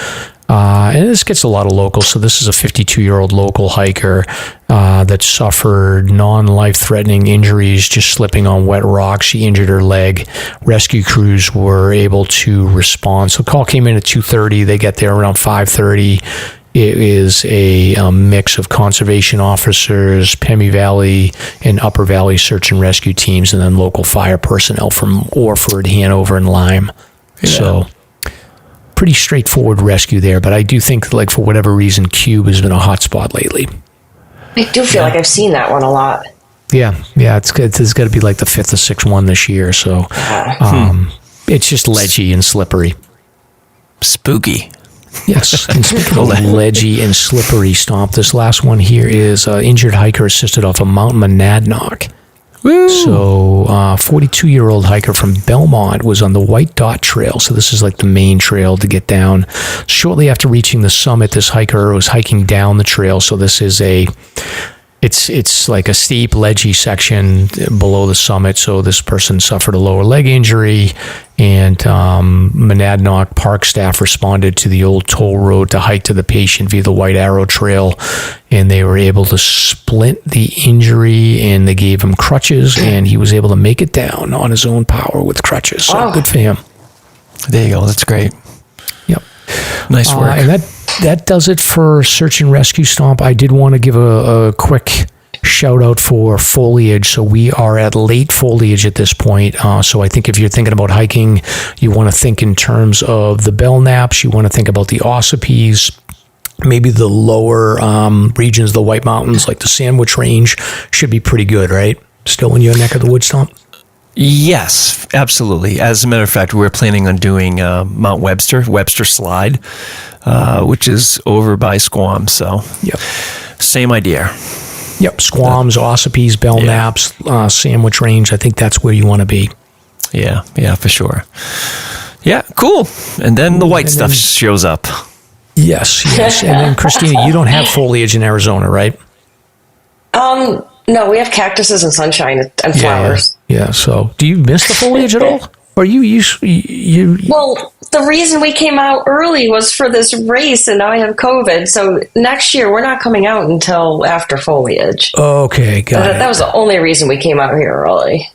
And this gets a lot of locals. So this is a 52-year-old local hiker that suffered non-life-threatening injuries just slipping on wet rock. She injured her leg. Rescue crews were able to respond. So call came in at 2:30. They get there around 5:30. It is a mix of conservation officers, Pemi Valley and Upper Valley search and rescue teams, and then local fire personnel from Orford, Hanover, and Lyme. Yeah. So pretty straightforward rescue there, but I do think, like, for whatever reason, Cube has been a hot spot lately. I do feel like I've seen that one a lot. Yeah, it's got to be like the 5th or 6th one this year. So it's just ledgy and slippery. Spooky. Yes, and speaking of ledgy and slippery, Stomp, this last one here is injured hiker assisted off of Mount Monadnock. Woo. So 42-year-old hiker from Belmont was on the White Dot Trail. So this is like the main trail to get down. Shortly after reaching the summit, this hiker was hiking down the trail. So this is it's like a steep, ledgy section below the summit. So this person suffered a lower leg injury, and Monadnock Park staff responded to the old toll road to hike to the patient via the White Arrow Trail, and they were able to splint the injury, and they gave him crutches, and he was able to make it down on his own power with crutches. So good for him. There you go. That's great. Yep. Nice work. And that does it for Search and Rescue, Stomp. I did want to give a quick shout out for foliage. So we are at late foliage at this point. So I think if you're thinking about hiking, you want to think in terms of the bellknaps. You want to think about the ossipes. Maybe the lower regions, the White Mountains, like the Sandwich Range, should be pretty good, right? Still in your neck of the woods, Stomp? Yes, absolutely. As a matter of fact, we're planning on doing Mount Webster Slide, which is over by Squam. So, same idea. Yep, Squams, ossipes, bellknaps, Sandwich Range. I think that's where you want to be. Yeah, for sure. Yeah, cool. And then the white stuff shows up. Yes. And then, Kristina, you don't have foliage in Arizona, right? No, we have cactuses and sunshine and flowers. Yeah. So, do you miss the foliage at all? Or you? Well, the reason we came out early was for this race, and now I have COVID. So next year we're not coming out until after foliage. Okay, got it. That was the only reason we came out here early.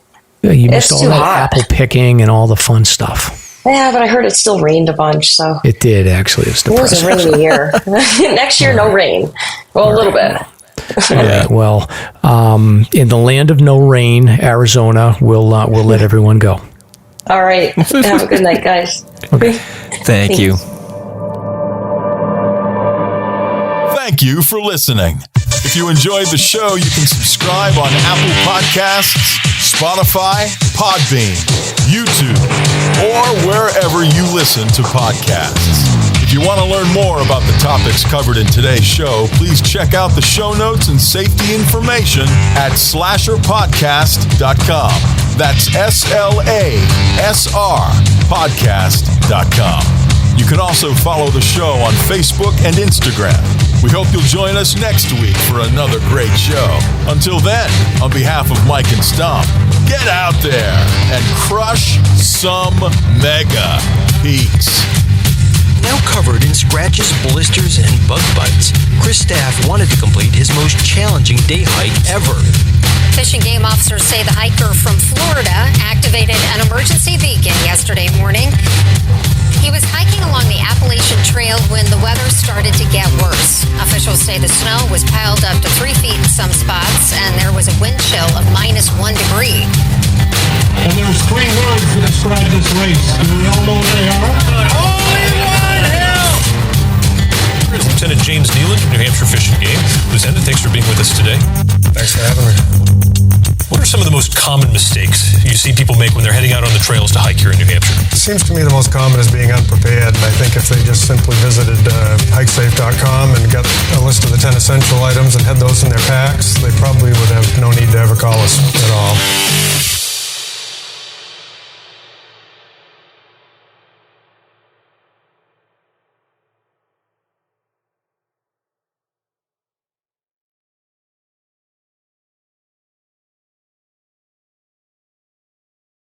Yeah, you missed all that apple picking and all the fun stuff. Yeah, but I heard it still rained a bunch. So it did actually. It was a rainy year. Next year, no rain. Well, a little bit. Yeah, well, in the land of no rain, Arizona, we'll let everyone go. All right. Have a good night, guys. Okay. Thank you. Thank you for listening. If you enjoyed the show, you can subscribe on Apple Podcasts, Spotify, Podbean, YouTube, or wherever you listen to podcasts. If you want to learn more about the topics covered in today's show, please check out the show notes and safety information at SLASRPodcast.com. That's SLASRPodcast.com. You can also follow the show on Facebook and Instagram. We hope you'll join us next week for another great show. Until then, on behalf of Mike and Stomp, get out there and crush some mega peaks. Now covered in scratches, blisters, and bug bites, Chris Staff wanted to complete his most challenging day hike ever. Fish and Game officers say the hiker from Florida activated an emergency beacon yesterday morning. He was hiking along the Appalachian Trail when the weather started to get worse. Officials say the snow was piled up to 3 feet in some spots, and there was a wind chill of -1 degree. And there's 3 words that describe this race. Do we all know what they are? Only one hill! Lieutenant James Nealon from New Hampshire Fish and Game. Lieutenant, thanks for being with us today. Thanks for having me. What are some of the most common mistakes you see people make when they're heading out on the trails to hike here in New Hampshire? It seems to me the most common is being unprepared, and I think if they just simply visited hikesafe.com and got a list of the 10 essential items and had those in their packs, they probably would have no need to ever call us at all.